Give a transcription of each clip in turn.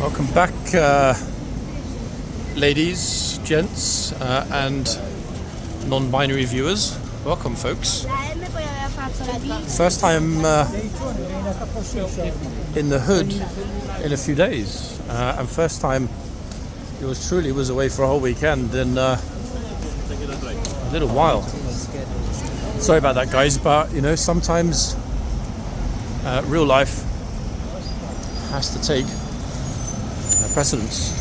Welcome back, ladies, gents, and non-binary viewers. Welcome, folks. First time in the hood in a few days, and first time yours truly was away for a whole weekend in a little while. Sorry about that, guys, but you know, sometimes real life has to take precedence.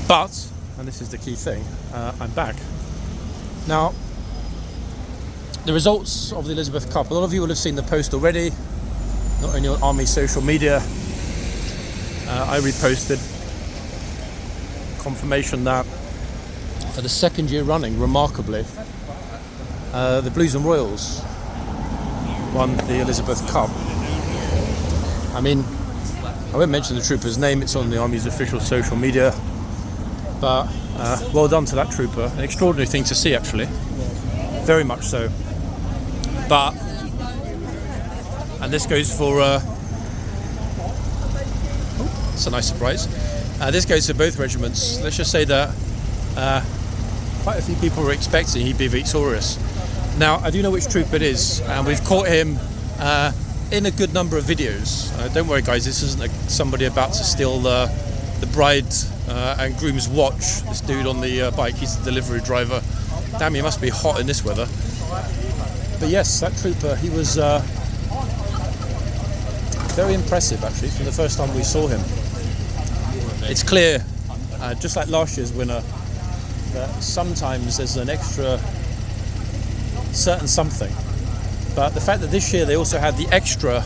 But, and this is the key thing, I'm back. Now, the results of the Elizabeth Cup, a lot of you will have seen the post already, not only on Army social media. I reposted confirmation that for the second year running, remarkably, the Blues and Royals won the Elizabeth Cup. I mean, I won't mention the trooper's name, it's on the Army's official social media, but well done to that trooper. An extraordinary thing to see, actually, very much so. But, and this goes for, it's a nice surprise, this goes for both regiments. Let's just say that quite a few people were expecting he'd be victorious. Now, I do know which troop it is, and we've caught him in a good number of videos. Don't worry, guys, this isn't somebody about to steal the bride and groom's watch. This dude on the bike, he's the delivery driver. Damn, he must be hot in this weather. But yes, that trooper, he was very impressive, actually, from the first time we saw him. It's clear, just like last year's winner, that sometimes there's an extra certain something. But the fact that this year they also had the extra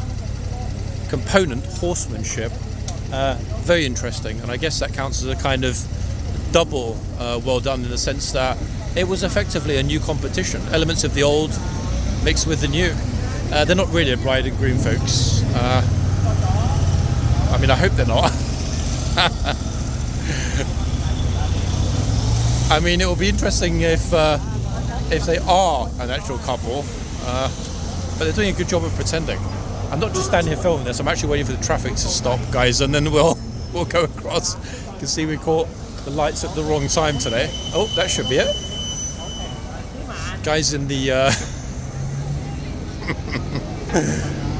component, horsemanship, very interesting. And I guess that counts as a kind of double well done, in the sense that it was effectively a new competition. Elements of the old mixed with the new. They're not really a bride and groom, folks. I mean, I hope they're not. I mean, it will be interesting if they are an actual couple. But they're doing a good job of pretending. I'm not just standing here filming this, I'm actually waiting for the traffic to stop, guys, and then we'll go across. You can see we caught the lights at the wrong time today. Oh, that should be it. Guys in the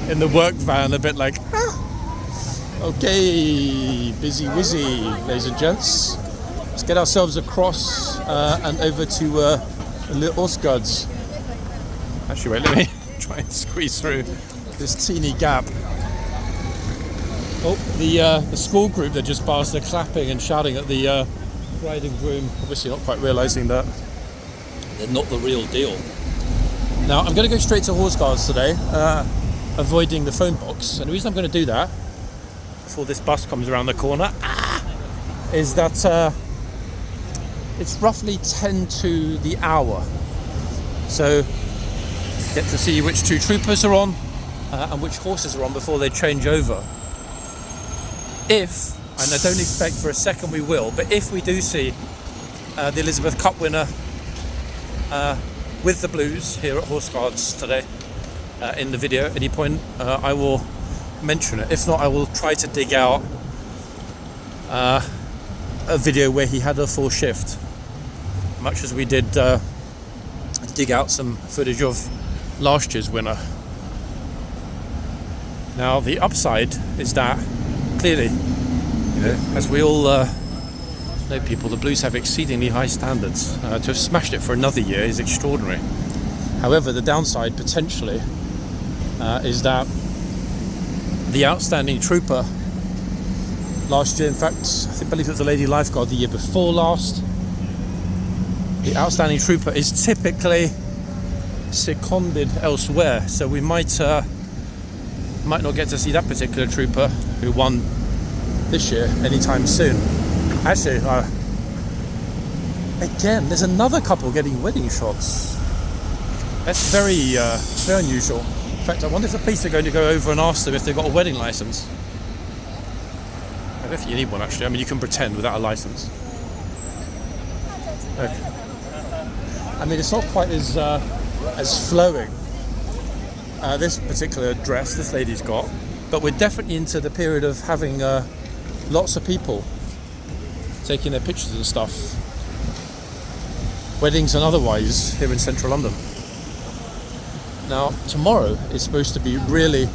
in the work van, a bit like, okay, busy wizzy, ladies and gents. Let's get ourselves across and over to Little Osgood's. Actually, wait, let me try and squeeze through this teeny gap. Oh, the school group that just passed, they're clapping and shouting at the bride and groom, obviously not quite realising that they're not the real deal. Now, I'm going to go straight to Horse Guards today, avoiding the phone box. And the reason I'm going to do that, before this bus comes around the corner, is that it's roughly 10 to the hour. So, get to see which two troopers are on and which horses are on before they change over. If, and I don't expect for a second we will, but if we do see the Elizabeth Cup winner with the Blues here at Horse Guards today in the video at any point, I will mention it. If not, I will try to dig out a video where he had a full shift, much as we did dig out some footage of last year's winner. Now, the upside is that clearly, you know, as we all know, people, the Blues have exceedingly high standards. To have smashed it for another year is extraordinary. However, the downside potentially is that the outstanding trooper last year, in fact, I believe it was the Lady Lifeguard the year before last, the outstanding trooper is typically seconded elsewhere, so we might not get to see that particular trooper who won this year anytime soon. Actually, again, there's another couple getting wedding shots. That's very unusual. In fact, I wonder if the police are going to go over and ask them if they've got a wedding license. I don't think you need one, actually. I mean, you can pretend without a license. Okay. I mean, it's not quite as flowing, this particular dress this lady's got, but we're definitely into the period of having lots of people taking their pictures and stuff, weddings and otherwise, here in central London. Now, tomorrow is supposed to be really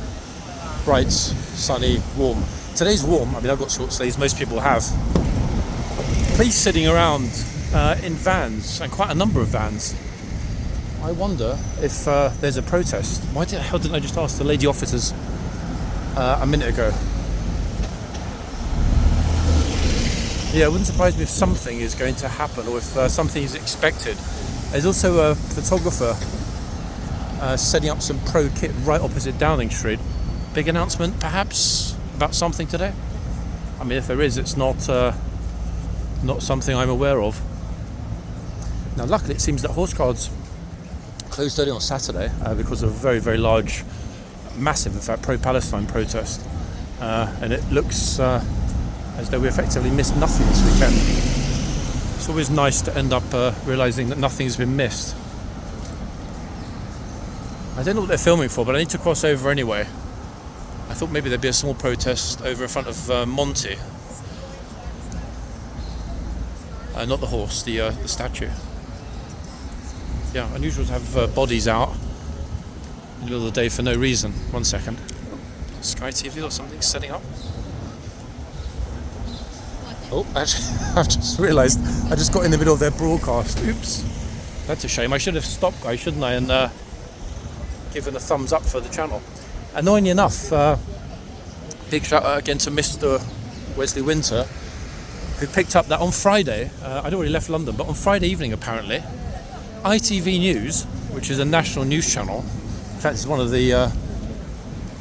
bright, sunny, warm. Today's warm. I mean, I've got short sleeves, most people have. Police sitting around in vans, and quite a number of vans. I wonder if there's a protest. Why the hell didn't I just ask the lady officers a minute ago? Yeah, it wouldn't surprise me if something is going to happen, or if something is expected. There's also a photographer setting up some pro kit right opposite Downing Street. Big announcement, perhaps, about something today? I mean, if there is, it's not something I'm aware of. Now, luckily, it seems that Horse Guards closed early on Saturday because of a very, very large, massive, in fact, pro-Palestine protest. And it looks as though we effectively missed nothing this weekend. It's always nice to end up realising that nothing's been missed. I don't know what they're filming for, but I need to cross over anyway. I thought maybe there'd be a small protest over in front of Monty. Not the horse, the statue. Yeah, unusual to have bodies out in the middle of the day for no reason. 1 second. Sky TV or something setting up. Oh, actually, I've just realised I just got in the middle of their broadcast. Oops. That's a shame. I should have stopped, guys, shouldn't I? And given a thumbs up for the channel. Annoyingly enough, big shout out again to Mr. Wesley Winter, who picked up that on Friday, I'd already left London, but on Friday evening apparently, ITV News, which is a national news channel, in fact it's one of the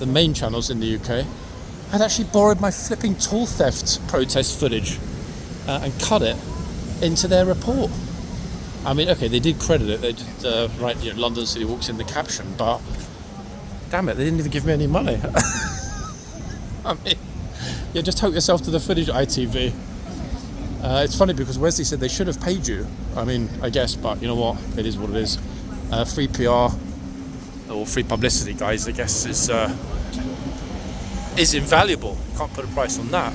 main channels in the UK, had actually borrowed my flipping tool theft protest footage and cut it into their report. I mean, okay, they did credit it, they did write, London City Walks in the caption, but damn it, they didn't even give me any money. I mean, yeah, just help yourself to the footage, ITV. It's funny because Wesley said they should have paid you. I mean, I guess, but you know what? It is what it is. Free PR or free publicity, guys, I guess is invaluable. Can't put a price on that.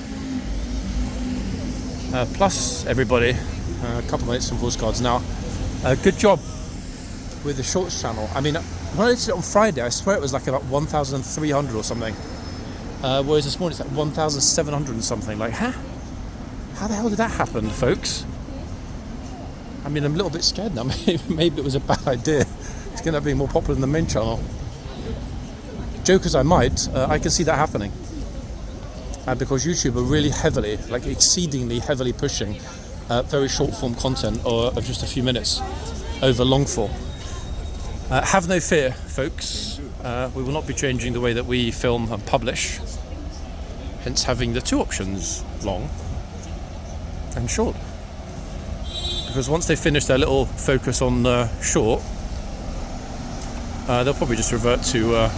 Plus, everybody, a couple of minutes from Horse Guards now. Good job with the Shorts channel. I mean, when I did it on Friday, I swear it was like about 1,300 or something. Whereas this morning it's like 1,700 and something. Like, huh? How the hell did that happen, folks? I mean, I'm a little bit scared now. Maybe it was a bad idea. It's going to be more popular than the main channel. Joke as I might, I can see that happening. Because YouTube are really heavily, like exceedingly heavily pushing very short form content of just a few minutes over long form. Have no fear, folks. We will not be changing the way that we film and publish. Hence having the two options, long and short. Because once they finish their little focus on short, they'll probably just revert to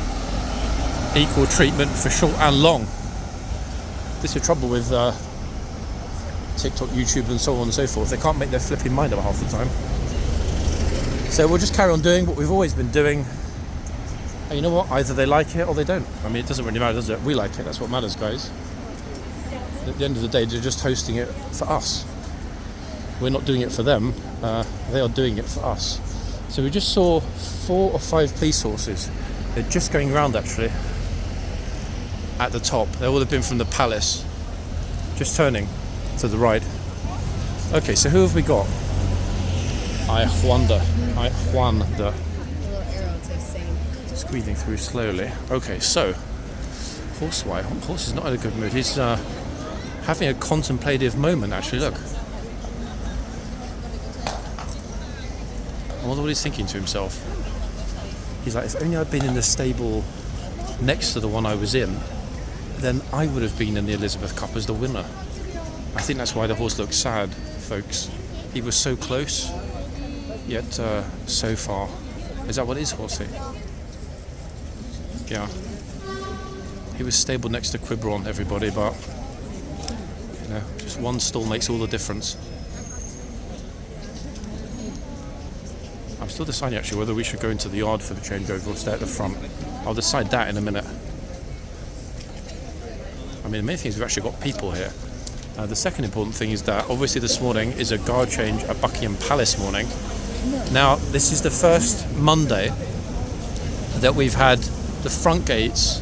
equal treatment for short and long. This is the trouble with TikTok, YouTube and so on and so forth. They can't make their flipping mind up half the time. So we'll just carry on doing what we've always been doing. And you know what? Either they like it or they don't. I mean, it doesn't really matter, does it? We like it. That's what matters, guys. At the end of the day, they're just hosting it for us. We're not doing it for them. They are doing it for us. So we just saw 4 or 5 police horses. They're just going around, actually, at the top. They would have been from the palace. Just turning to the right. Okay, so who have we got? I wonder. Little arrow to sing. Squeezing through slowly. Okay, so Horse is not in a good mood. He's having a contemplative moment, actually. Look. I wonder what he's thinking to himself. He's like, if only I'd been in the stable next to the one I was in, then I would have been in the Elizabeth Cup as the winner. I think that's why the horse looks sad, folks. He was so close, yet so far. Is that what it is, Horsey? Yeah. He was stabled next to Quiberon, everybody, but just one stall makes all the difference. I'm still deciding actually whether we should go into the yard for the changeover or stay at the front. I'll decide that in a minute. I mean, the main thing is we've actually got people here. The second important thing is that obviously this morning is a guard change at Buckingham Palace morning. Now, this is the first Monday that we've had the front gates,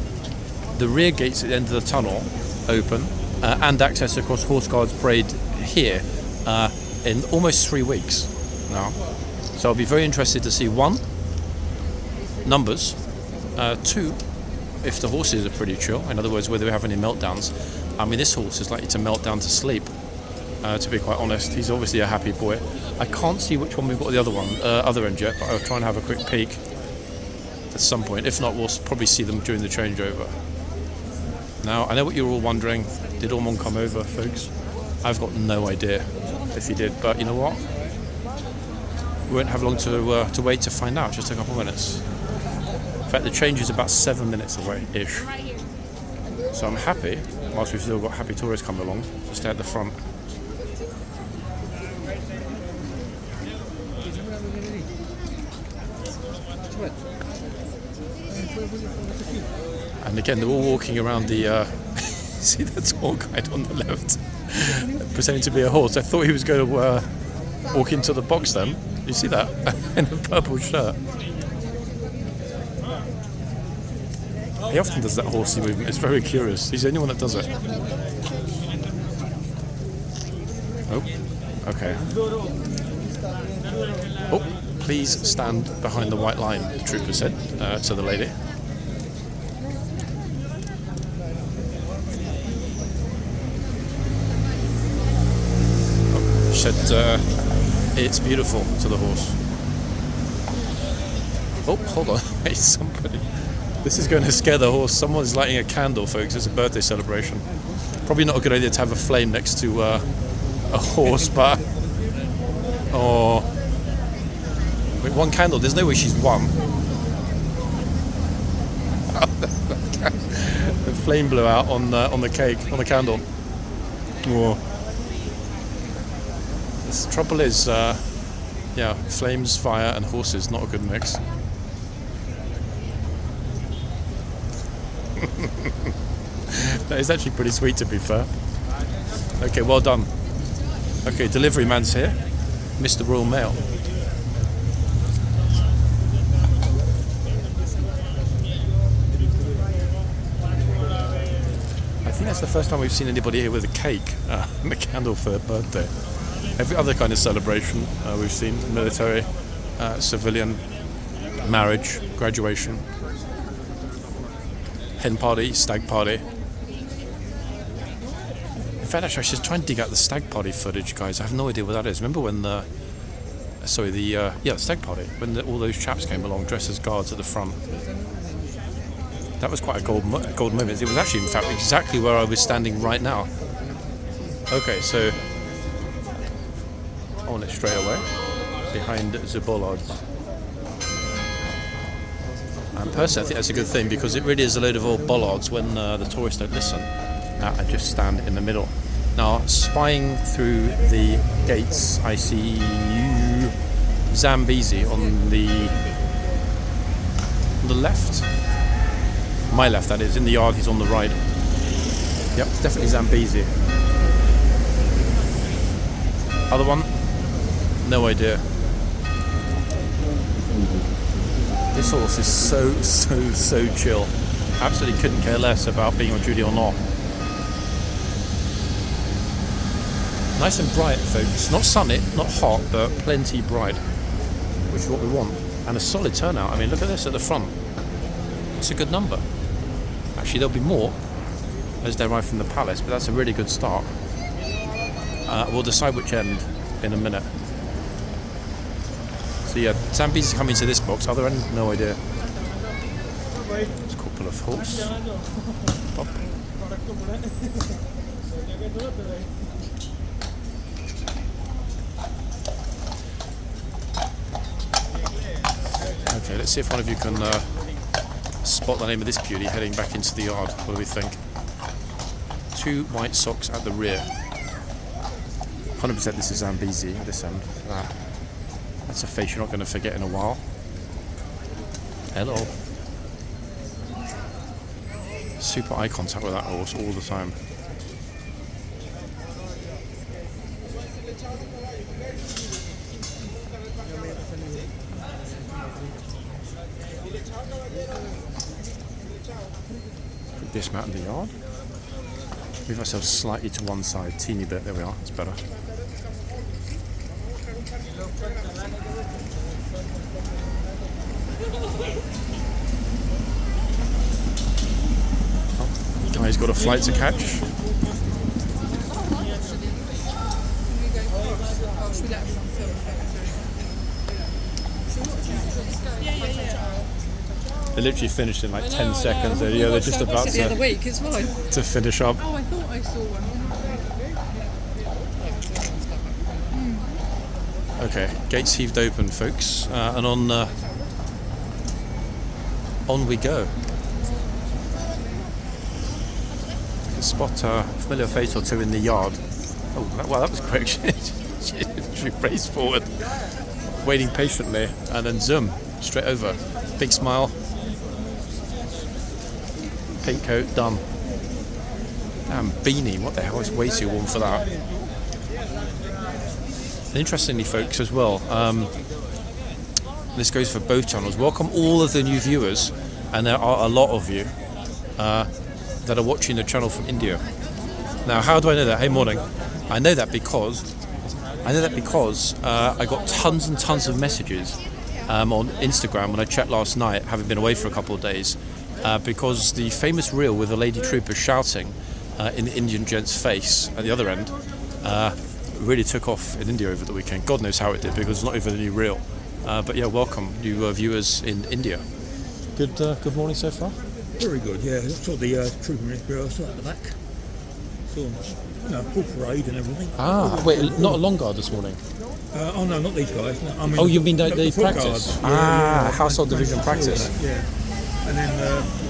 the rear gates at the end of the tunnel open, and access across Horse Guards Parade here in almost 3 weeks now. So I'll be very interested to see, 1, numbers, 2, if the horses are pretty chill, in other words, whether we have any meltdowns. I mean, this horse is likely to melt down to sleep, to be quite honest. He's obviously a happy boy. I can't see which one we've got the other end yet, but I'll try and have a quick peek at some point. If not, we'll probably see them during the changeover. Now, I know what you're all wondering. Did Ormond come over, folks? I've got no idea if he did, but you know what? We won't have long to wait to find out, just a couple of minutes. In fact, the change is about 7 minutes away-ish. So I'm happy, whilst we've still got happy tourists coming along, to stay at the front. And again, they're all walking around the... see the tour guide on the left, pretending to be a horse. I thought he was going to walk into the box then. You see that? In a purple shirt. He often does that horsey movement. It's very curious. He's the only one that does it. Oh, okay. Oh, please stand behind the white line, the trooper said to the lady. Said it's beautiful to the horse. Oh, hold on. Wait, somebody. This is going to scare the horse. Someone's lighting a candle, folks. It's a birthday celebration. Probably not a good idea to have a flame next to a horse, but... Oh. Wait, one candle. There's no way she's won. The flame blew out on the cake, on the candle. Oh. The trouble is, yeah, flames, fire, and horses, not a good mix. That is actually pretty sweet, to be fair. Okay, well done. Okay, delivery man's here. Mr. Royal Mail. I think that's the first time we've seen anybody here with a cake and a candle for their birthday. Every other kind of celebration we've seen, military, civilian, marriage, graduation, hen party, stag party. In fact, actually, I should try and dig out the stag party footage, guys. I have no idea what that is. Remember when the stag party, when all those chaps came along dressed as guards at the front? That was quite a gold moment. It was actually, in fact, exactly where I was standing right now. Okay, so on it straight away, behind the bollards. And personally, I think that's a good thing, because it really is a load of old bollards when the tourists don't listen and just stand in the middle. Now, spying through the gates, I see Zambezi on the left. My left, that is. In the yard, he's on the right. Yep, it's definitely Zambezi. Other one? No idea. This horse is so chill. Absolutely couldn't care less about being on duty or not. Nice and bright, folks. Not sunny, not hot, but plenty bright, which is what we want. And a solid turnout. I mean, look at this at the front. It's a good number. Actually, there'll be more as they arrive from the palace, but that's a really good start. We'll decide which end in a minute. So yeah, Zambezi's coming to this box. Other end, no idea. It's a couple of horse. Pop. Okay, let's see if one of you can spot the name of this beauty heading back into the yard. What do we think? 2 white socks at the rear. 100% this is Zambezi at this end. That's a face you're not going to forget in a while. Hello. Super eye contact with that horse all the time. dismount in the yard. Move ourselves slightly to one side, teeny bit. There we are. That's better. Oh, guy's got a flight to catch. They literally finished in like 10 seconds. They're just about the other week, it's fine. to finish up. Oh, I thought I saw one. Okay, gates heaved open, folks, and on we go. You can spot a familiar face or two in the yard. Oh, wow, that was quick. She raced forward, waiting patiently, and then zoom straight over. Big smile. Pink coat, done. Damn beanie, what the hell, it's way too warm for that. And interestingly, folks, as well, this goes for both channels. Welcome all of the new viewers, and there are a lot of you that are watching the channel from India. Now, how do I know that? Hey, morning. I know that because I got tons and tons of messages on Instagram when I checked last night, having been away for a couple of days. Because the famous reel with the lady trooper shouting in the Indian gent's face at the other end really took off in India over the weekend. God knows how it did, because it's not even a new reel. But yeah, welcome new viewers in India. Good morning so far. Very good, yeah. I saw the trooper rehearsal at the back. Saw full parade and everything. Wait, not a long guard this morning. Oh no, not these guys. No, I mean, Oh, you mean the foot practice? guards. Household division practice. Yeah. And then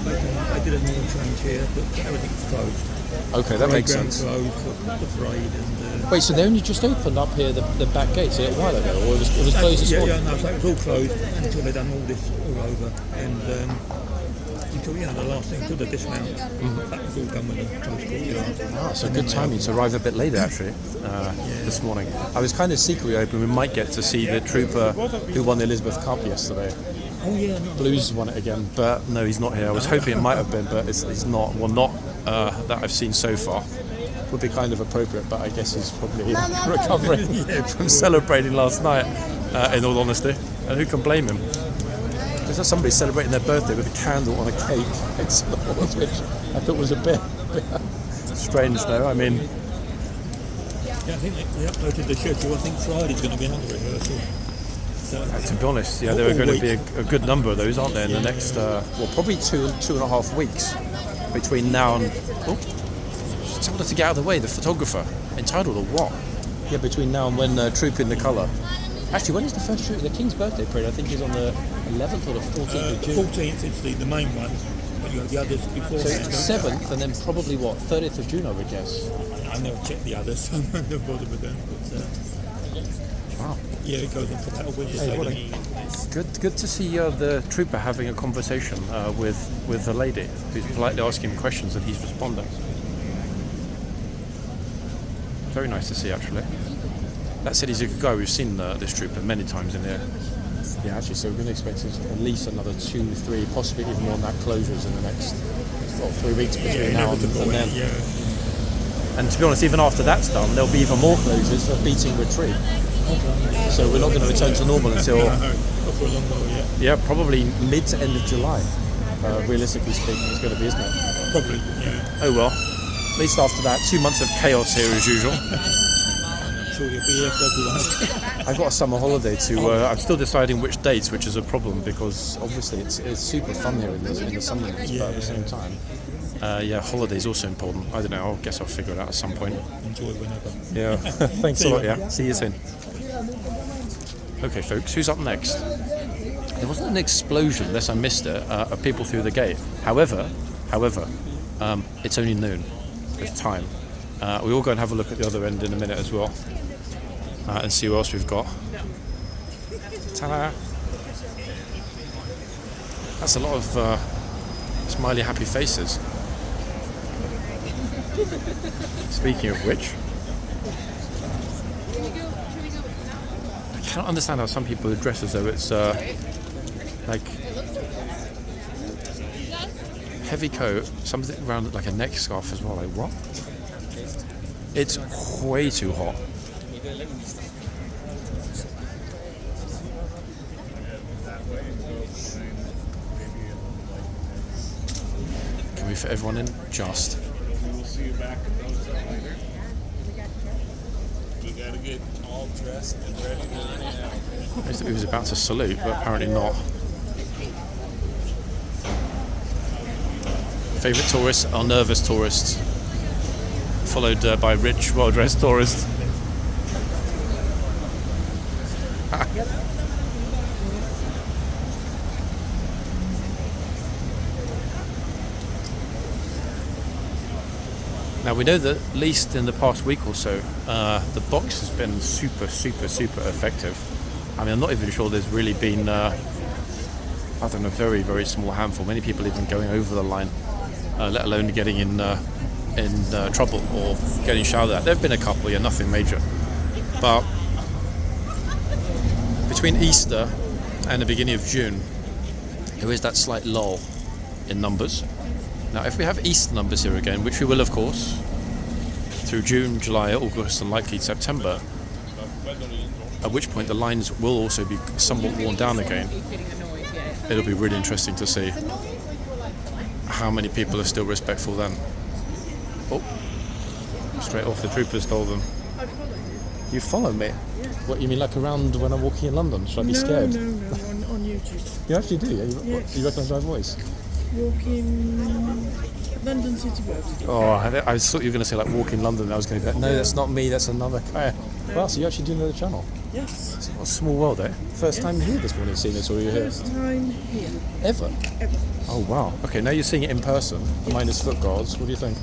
they did a normal change here, but everything was closed. Okay, that makes Ground sense. closed for the parade and. Wait, so they only just opened up here the back gates a while ago, or it was closed this morning? Yeah, no, so it was all closed until they done all this all over, and until the last thing, until the dismount, that was all done with the closed courtyard. So good timing to arrive a bit later actually this morning. I was kind of secretly hoping we might get to see the trooper who won the Elizabeth Cup yesterday. Oh yeah, no. Blues won it again, but no, he's not here. I was hoping it might have been, but he's not. Well, not that I've seen so far. Would be kind of appropriate, but I guess he's probably recovering from celebrating last night, in all honesty. And who can blame him? There's somebody celebrating their birthday with a candle on a cake next to the horse, which I thought was a bit strange, though. I mean... Yeah, I think they uploaded the schedule. I think Friday's going to be another rehearsal. So, to be honest, yeah, there are going to be a good number of those, aren't there, in the next, probably two and a half weeks between now and... Oh, just told her to get out of the way, the photographer. Entitled or what? Yeah, between now and when Trooping the Colour. Actually, when is the first shoot? The King's birthday parade, I think, is on the 11th or the 14th of June. 14th is the main one, but you have the others before. So it's 7th, and then probably, 30th of June, I would guess. I never checked the others, so I never bothered with them. But, Wow. yeah, it goes on for that week. Hey, good to see the trooper having a conversation with the lady who's politely asking him questions and he's responding. Very nice to see, actually. That said, he's a good guy. We've seen this trooper many times in here. Yeah, actually, so we're going to expect at least another 2, 3, possibly even more than that closures in the next 3 weeks between now and then. Yeah. And to be honest, even after that's done, there'll be even more closures for beating retreat. So we're not going to return to normal until, For a long while, yeah. probably mid to end of July. Realistically speaking, it's going to be, isn't it? Probably, yeah. Oh well. At least after that, 2 months of chaos here as usual. Sure, you'll be here for everyone. I've got a summer holiday to. I'm still deciding which dates, which is a problem because obviously it's super fun here in the summer months, but at the same time, holiday's also important. I don't know. I guess I'll figure it out at some point. Enjoy whenever. Yeah. Thanks a lot. Yeah. See you soon. Okay, folks. Who's up next? There wasn't an explosion, unless I missed it, of people through the gate. However, it's only noon. It's time. We will go and have a look at the other end in a minute as well, and see what else we've got. Ta-da! That's a lot of smiley, happy faces. Speaking of which, I cannot understand how some people dress as though it's heavy coat, something around like a neck scarf as well. Like what? It's way too hot. Can we fit everyone in? Just. We'll see you back at those later. We gotta get all dressed and ready to run out. I thought he was about to salute, but apparently not. Favourite tourists are nervous tourists, followed by rich, well-dressed tourists. Now we know that at least in the past week or so, the box has been super effective. I mean, I'm not even sure there's really been, other than a very small handful, many people even going over the line, let alone getting in trouble or getting shouted at. There have been a couple, yeah, nothing major. But between Easter and the beginning of June, there is that slight lull in numbers. Now, if we have Easter numbers here again, which we will, of course, through June, July, August, and likely September, at which point the lines will also be somewhat worn down again. It'll be really interesting to see how many people are still respectful then. Oh, straight off the troopers told them. You follow me? What, you mean like around when I'm walking in London? Should I be scared? No, on YouTube. You actually do, yeah? Yes. You recognise my voice? Walking London City Road. Oh, I thought you were going to say like walking London. I was going to go, no, that's not me, that's another guy. Well, so you actually do know the channel? Yes. What a small world, eh? First time here this morning seeing it, or you're here? First time here. Ever? Ever. Oh, wow. Okay, now you're seeing it in person, minus foot guards. What do you think?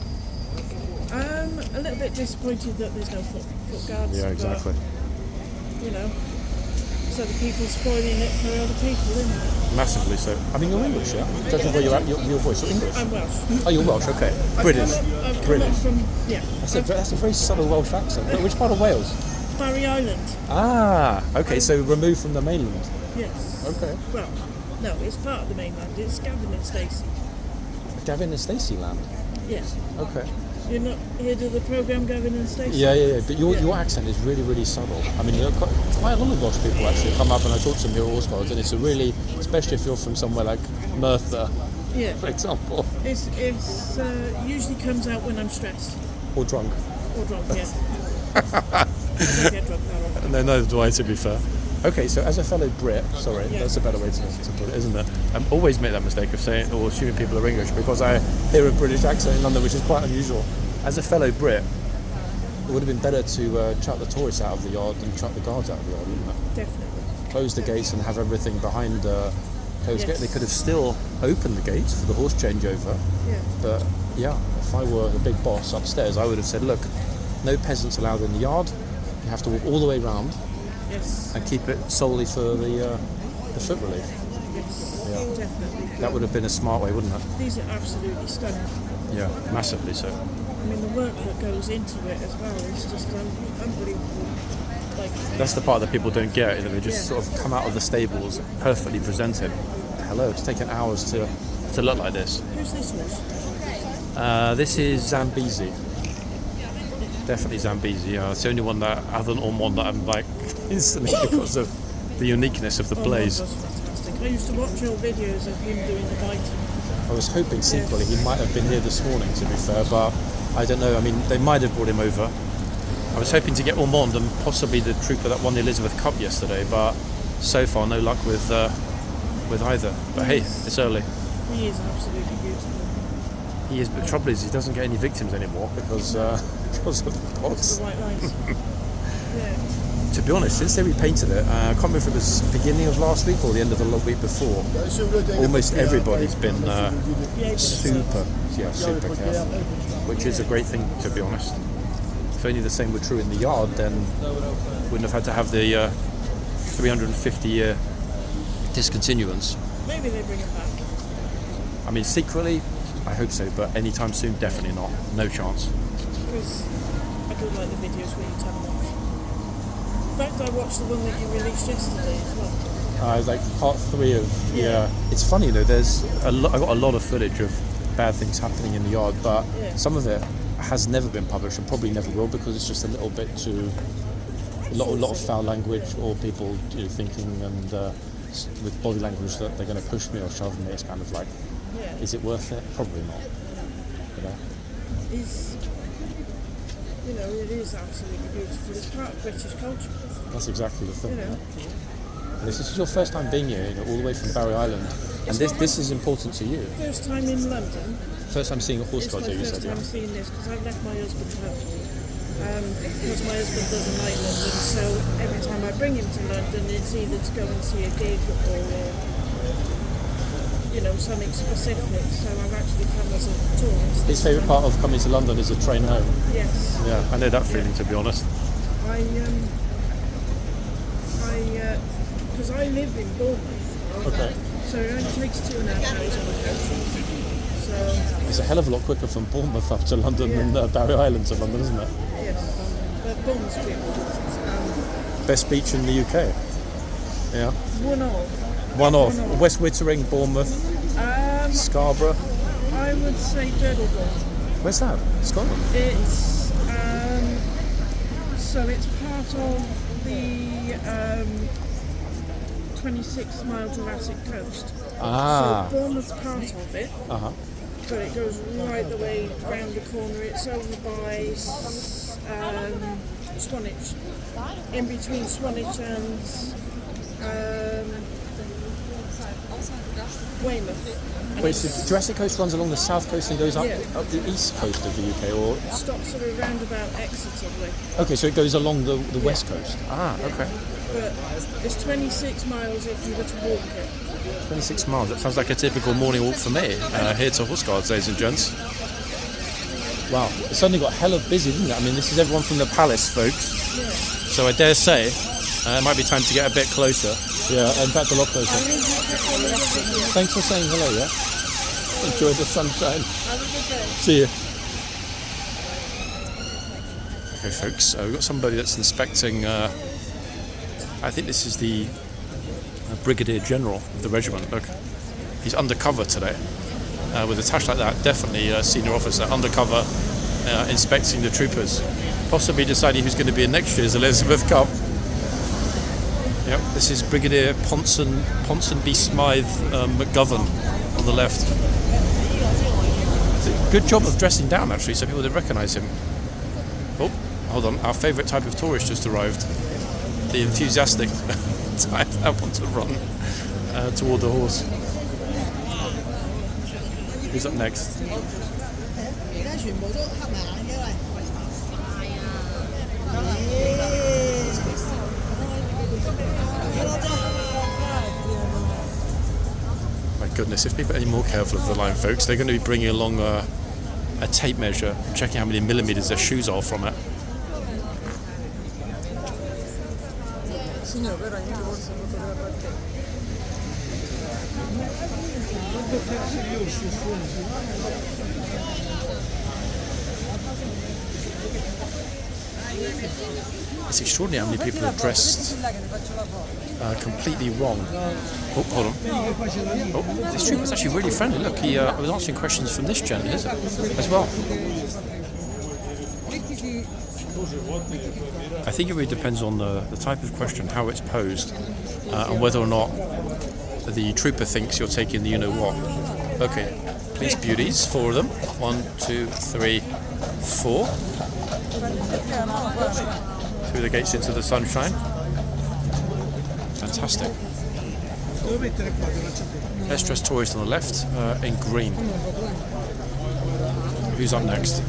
A little bit disappointed that there's no foot guards. Yeah, exactly. But, you know, so the people spoiling it for other people, isn't it? Massively so. I mean, you're English, yeah? Judging where you're at, your voice, you're English. I'm Welsh. Oh, you're Welsh, okay. British. I've come British. up from, yeah. That's a very subtle Welsh accent. But which part of Wales? Barry Island. Ah, okay, so removed from the mainland. Yes. Okay. Well, no, it's part of the mainland. It's Gavin and Stacey. Gavin and Stacey land? Yes. Okay. You're not here to the programme Gavin and Stacey? Yeah. But your accent is really subtle. I mean, quite a lot of Welsh people actually come up and I talk to them here at Horse Guards, and it's a really, especially if you're from somewhere like Merthyr, Yeah. for example, It's usually comes out when I'm stressed or drunk. or drunk, yeah. I don't get drunk that often. No, neither do I, to be fair. Okay, so as a fellow Brit, sorry, Yeah. that's a better way to put it, isn't it? I always make that mistake of saying or assuming people are English because I hear a British accent in London, which is quite unusual. As a fellow Brit, it would have been better to chuck the tourists out of the yard than chuck the guards out of the yard, wouldn't it? Definitely. Close the gates and have everything behind closed Yes. gate. They could have still opened the gates for the horse changeover, Yeah. but yeah, if I were the big boss upstairs, I would have said, look, no peasants allowed in the yard. You have to walk all the way round Yes. and keep it solely for the foot relief. Yes. Yeah. Definitely. That would have been a smart way, wouldn't it? These are absolutely stunning. Yeah, massively so. I mean, the work that goes into it as well is just unbelievable. Like, That's the part that people don't get, you know, they just Yeah. sort of come out of the stables perfectly presented. Hello, it's taken hours to look like this. who's this horse? This is Zambezi. Definitely Zambezi. It's the only one that, other than Ormond, that I'm like instantly because of the uniqueness of the blaze. Oh, that's fantastic. I used to watch your videos of him doing the biting. I was hoping secretly he might have been here this morning, to be fair, but I don't know. I mean, they might have brought him over. I was hoping to get Ormond and possibly the trooper that won the Elizabeth Cup yesterday, but so far no luck with either. But hey, it's early. He is absolutely beautiful. He is, but the trouble is he doesn't get any victims anymore because of the box. The white lines. Yeah. To be honest, since they repainted it, I can't remember if it was beginning of last week or the end of the week before, almost everybody's been super careful, which is a great thing, to be honest. If only the same were true in the yard, then wouldn't have had to have the 350-year discontinuance. Maybe they bring him back. I mean, secretly, I hope so, but anytime soon, definitely not. No chance. Because I do like the videos where you tell them off. In fact, I watched the one that you released yesterday as well. Like part 3 of yeah. It's funny though. I got a lot of footage of bad things happening in the yard, but Yeah. some of it has never been published and probably never will because it's just a little bit too a lot of foul language or people thinking and with body language that they're going to push me or shove me. It's kind of like, Yeah. is it worth it? Probably not. You know? Is, it is absolutely beautiful. It's part of British culture, That's exactly the thing. you know. And this is your first time being here, all the way from Barry Island, and this is important to you. First time in London. First time seeing a horse It's my guide, you first said, yeah. time seeing this because I've left my husband travelling. Because my husband doesn't like London, so every time I bring him to London, it's either to go and see a gig or, something specific. So I've actually come as a tourist. His favourite part of coming to London is the train home. Yes. Yeah, I know that feeling, to be honest. Because I live in Bournemouth, Okay. so it only takes 2.5 hours on the coach. So, It's a hell of a lot quicker from Bournemouth up to London than Barry Island to London, isn't it? yes. But Bournemouth's beautiful. Best beach in the UK. Yeah. One of. One of. One of. West Wittering, Bournemouth, Scarborough. I would say Dirtledale. Where's that? Scotland. It's so it's part of the 26-mile Jurassic Coast. Ah. So Bournemouth's part of it, Uh-huh. but it goes right the way round the corner. It's over by Swanage, in between Swanage and Weymouth. Wait, so Jurassic Coast runs along the south coast and goes up, Yeah. up the east coast of the UK, or... Stops at a roundabout Exeter way. Okay, so it goes along the west coast. Ah, okay. But it's 26 miles if you were to walk it. 26 miles. That sounds like a typical morning walk for me. Here to Horse Guards, ladies and gents. Wow, it suddenly got hella busy, didn't it? I mean, this is everyone from the palace, folks. Yeah. So I dare say, it might be time to get a bit closer. Yeah, in fact, a lot closer. Thanks for saying hello, yeah? Enjoy the sunshine. Have a good day. See you. Okay, folks, we've got somebody that's inspecting, I think this is the Brigadier General of the regiment. Look, he's undercover today. With a tash like that, definitely a senior officer, undercover, inspecting the troopers. Possibly deciding who's going to be in next year's Elizabeth Cup. Yep, this is Brigadier Ponson B. Smythe McGovern on the left. Good job of dressing down, actually, so people didn't recognise him. Oh, hold on, our favourite type of tourist just arrived. The enthusiastic type that want to run toward the horse. Who's up next? My goodness, if people are any more careful of the line, folks, they're going to be bringing along a tape measure, checking how many millimetres their shoes are from it. It's extraordinary how many people are dressed completely wrong. Oh, hold on. Oh, this trooper's actually really friendly. Look, he was answering questions from this gent as well. I think it really depends on the type of question, how it's posed, and whether or not the trooper thinks you're taking the you-know-what. Okay, please, beauties, 4 of them. 1, 2, 3, 4. Through the gates into the sunshine. Fantastic. Best dressed tourist on the left, in green. Who's up next?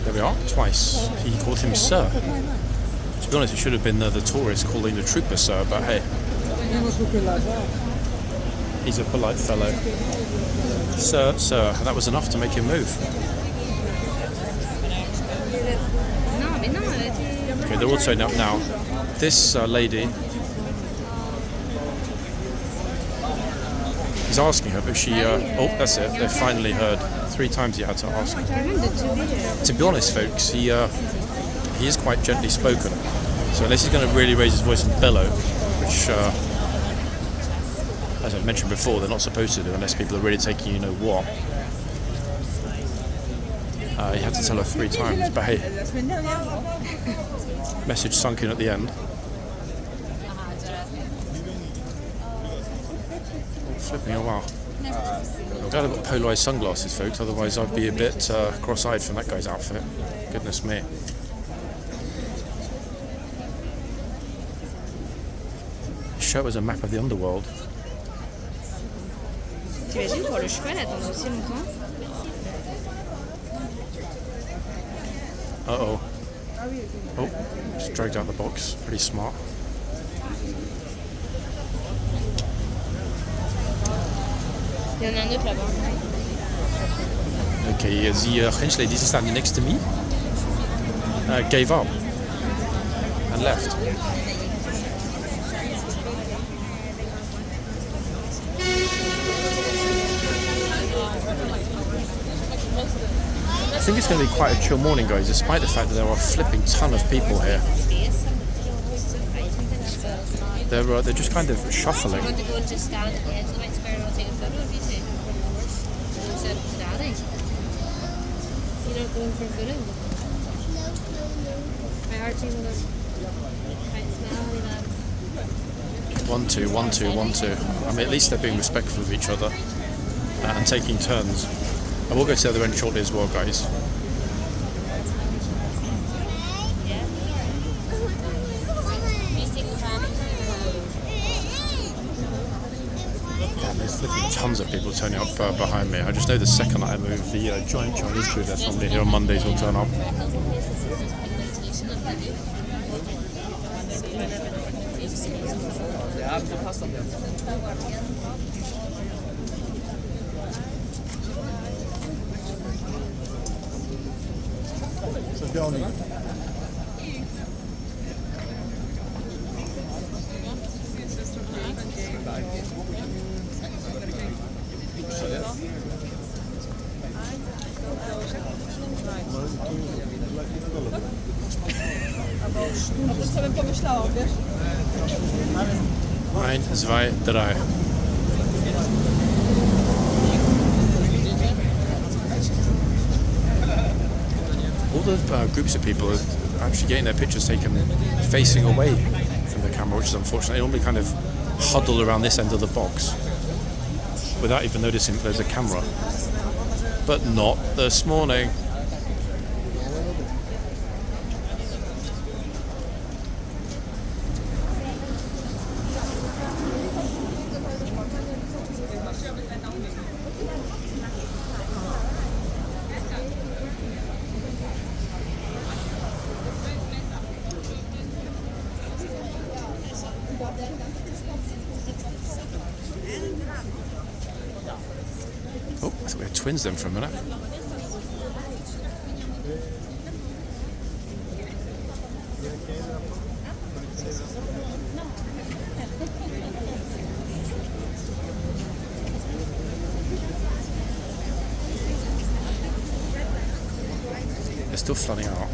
There we are, twice. He called him sir. To be honest, it should have been the tourist calling the trooper sir, but hey. He's a polite fellow. Sir, sir, and that was enough to make him move. Okay, they're all turning up now. This lady, he's asking her, but she, oh, that's it, they finally heard 3 times he had to ask. To be honest, folks, he is quite gently spoken. So unless he's going to really raise his voice and bellow, which, as I've mentioned before, they're not supposed to do unless people are really taking you know what. You had to tell her 3 times, but hey, message sunk in at the end. Flipping a while. I'm glad I've got polarized sunglasses, folks, otherwise I'd be a bit cross-eyed from that guy's outfit. Goodness me. His shirt was a map of the underworld. T'imagines pour le cheval attendre aussi longtemps? Uh-oh. Oh, just dragged out the box. Pretty smart. Il y en a un autre là-bas. Okay, the French lady standing next to me gave up and left. I think it's going to be quite a chill morning, guys, despite the fact that there are a flipping ton of people here. They're just kind of shuffling. Want to go and just stand at the edge of the white square and we'll take a photo of you two. Instead of daddy. You're not going for a photo? My Archie will look quite smelly then. 1, 2, 1, 2, 1, 2. I mean, at least they're being respectful of each other and taking turns. I will go to the other end shortly as well, guys. There's tons of people turning up behind me. I just know the second I move, the giant Chinese crew that's normally here on Mondays will turn up. Ein, zwei, drei. All the groups of people are actually getting their pictures taken facing away from the camera, which is unfortunate. They normally kind of huddle around this end of the box without even noticing that there's a camera. But not this morning. Oh, I thought we had twins then for a minute. They're still flooding out.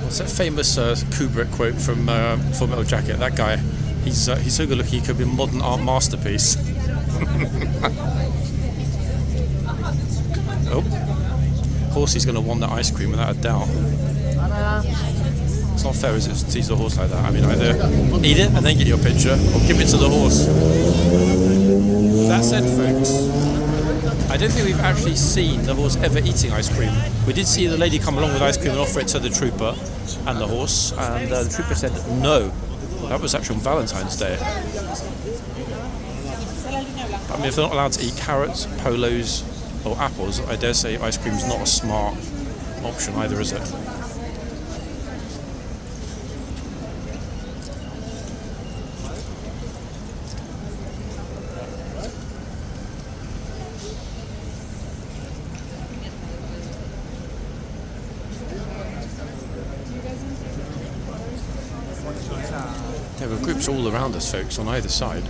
What's that famous Kubrick quote from Full Metal Jacket? That guy, he's so good looking he could be a modern art masterpiece. Oh, Horsey's going to want that ice cream without a doubt. It's not fair, is it, to tease the horse like that? I mean, either eat it and then get your picture, or give it to the horse. That said, folks, I don't think we've actually seen the horse ever eating ice cream. We did see the lady come along with ice cream and offer it to the trooper and the horse, and the trooper said no. That was actually on Valentine's Day. I mean, if they're not allowed to eat carrots, polos, or apples, I dare say ice cream's not a smart option either, is it? There are groups all around us, folks, on either side.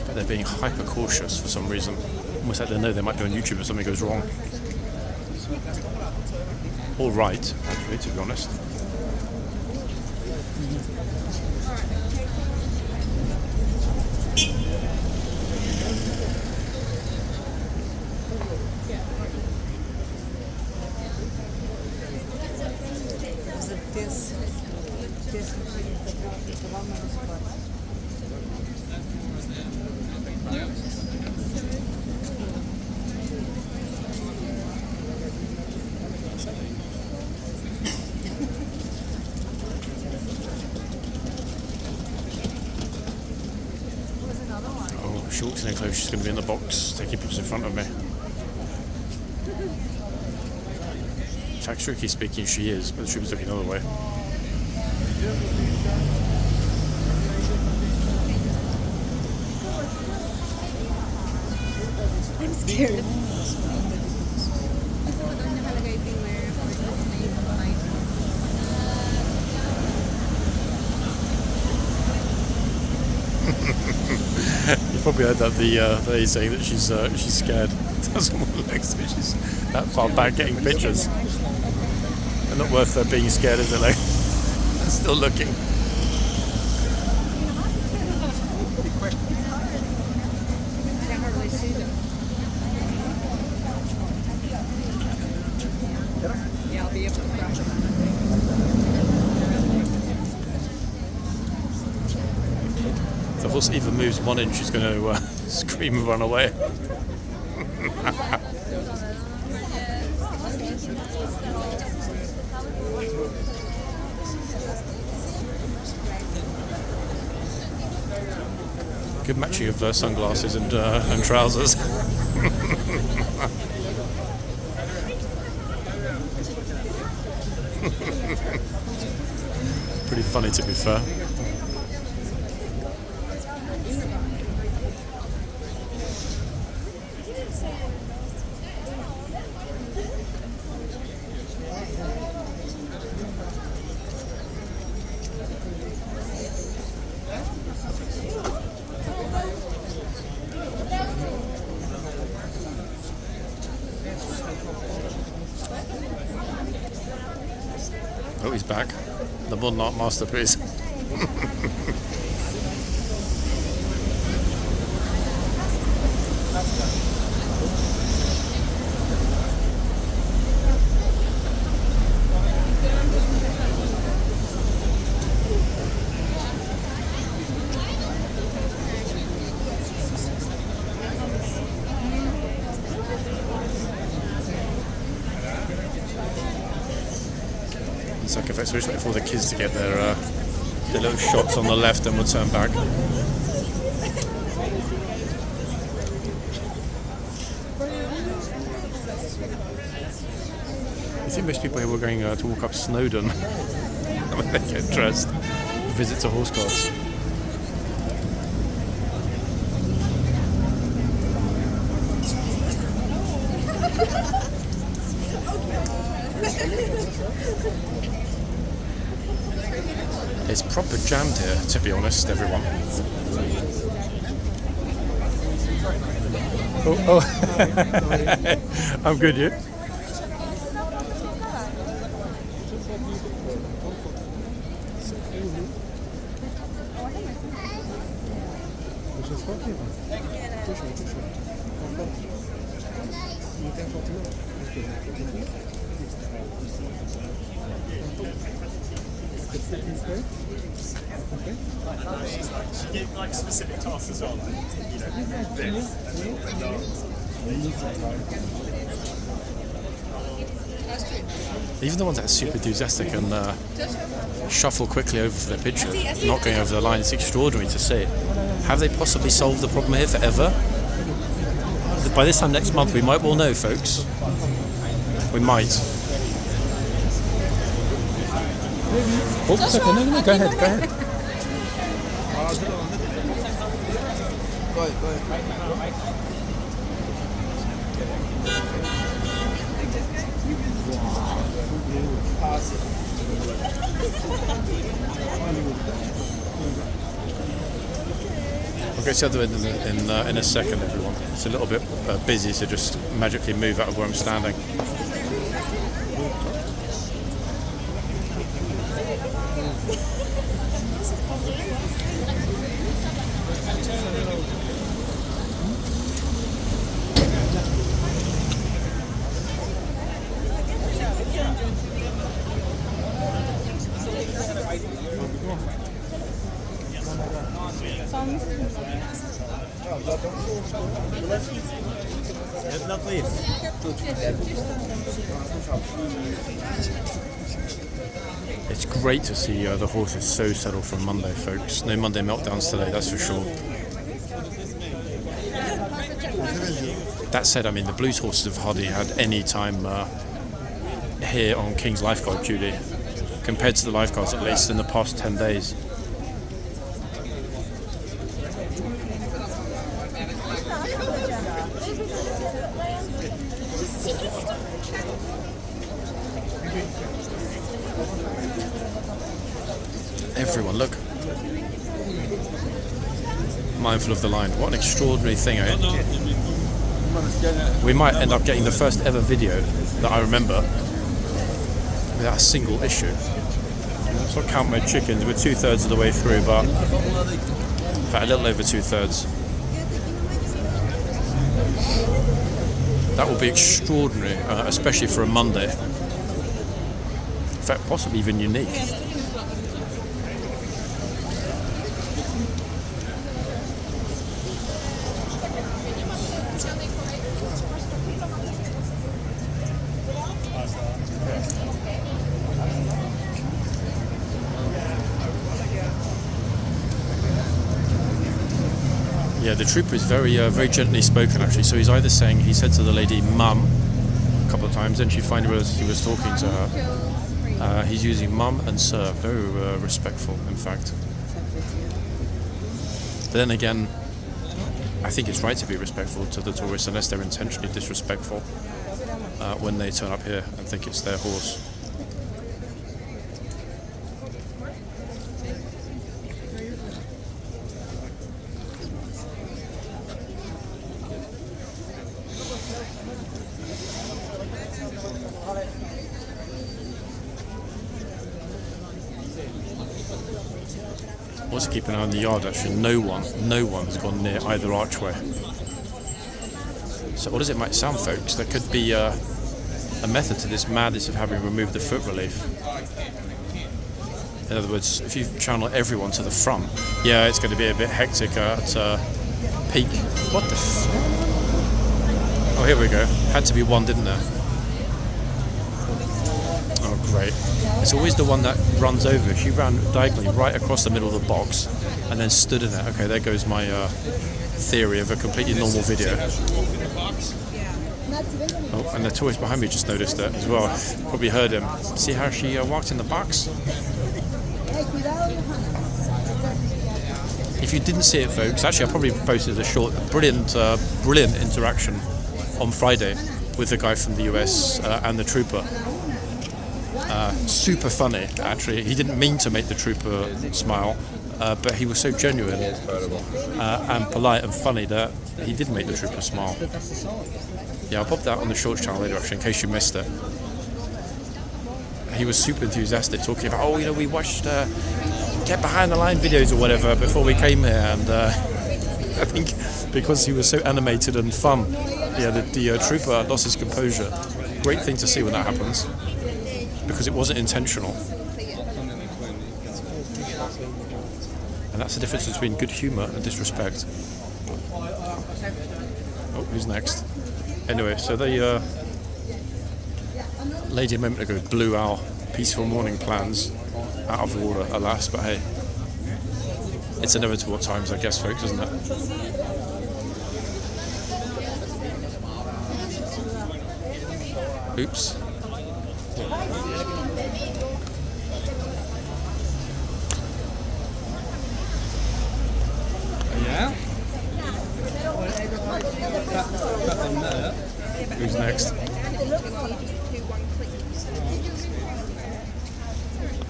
But they're being hyper cautious for some reason. Almost like they know they might be on YouTube if something goes wrong. All right, actually, to be honest. Oh, she walks in close, she's going to be in the box, taking pictures in front of me. In fact, strictly speaking, she is, but the trooper's looking the other way. I'm scared. You've probably heard that the lady saying that she's scared. Doesn't want to look, so she's that far back getting pictures. And not worth her being scared, is it? Like, still looking. Can't hardly see them. Yeah, I'll be able to crash them. If the horse even moves 1 inch, she's going to scream and run away. Good matching of sunglasses and trousers. Pretty funny, to be fair. Oh, he's back. The modern art masterpiece. Suck effects. We're just waiting for the kids to get their little shots on the left, and we'll turn back. I think most people here were going to walk up Snowdon when they get dressed, visit to horse carts. It's proper jammed here, to be honest, everyone. Oh. I'm good, you? She gave like specific tasks as well, like, you know, this and Even the ones that are super enthusiastic and shuffle quickly over for their picture, not going over the line, it's extraordinary to see. Have they possibly solved the problem here forever? By this time next month, we might well know, folks. We might. Oh, it's okay. No, go ahead, go ahead. I'll go to the other end in a second, everyone. It's a little bit busy, so just magically move out of where I'm standing. It's great to see the horses so settled from Monday, folks. No Monday meltdowns today, that's for sure. That said, I mean, the Blues horses have hardly had any time here on King's lifeguard duty, compared to the lifeguards at least in the past 10 days. Everyone, look. Mindful of the line. What an extraordinary thing, eh? We might end up getting the first ever video that I remember without a single issue. Let's not count my chickens. We're 2/3 of the way through, but in fact, a little over 2/3. That will be extraordinary, especially for a Monday. In fact, possibly even unique. Yeah, the trooper is very gently spoken actually. So he's either saying, he said to the lady "mum" a couple of times, then she finally realized he was talking to her. He's using "mum" and "sir," very respectful, in fact. But then again, I think it's right to be respectful to the tourists unless they're intentionally disrespectful when they turn up here and think it's their horse. Also keep an eye on the yard actually. No one has gone near either archway. So what as it might sound, folks, there could be a method to this madness of having removed the foot relief. In other words, if you channel everyone to the front, yeah, it's going to be a bit hectic at peak. What the f... Oh, here we go. Had to be one, didn't there? Oh, great. It's always the one that runs over. She ran diagonally right across the middle of the box and then stood in it. Okay, there goes my theory of a completely normal video. Oh, and the tourist behind me just noticed it as well. Probably heard him. See how she walked in the box? If you didn't see it, folks, actually I probably posted a short, brilliant interaction on Friday with the guy from the US and the trooper. Super funny, actually. He didn't mean to make the trooper smile, but he was so genuine and polite and funny that he did make the trooper smile. Yeah, I'll pop that on the Shorts channel later, actually, in case you missed it. He was super enthusiastic, talking about, oh, you know, we watched Get Behind the Line videos or whatever before we came here, and I think because he was so animated and fun, yeah, the trooper lost his composure. Great thing to see when that happens, because it wasn't intentional. And that's the difference between good humour and disrespect. Oh, who's next? Anyway, so the lady a moment ago blew our peaceful morning plans out of order, alas, but hey, it's inevitable at times, I guess, folks, isn't it? Oops. Yeah? Who's next?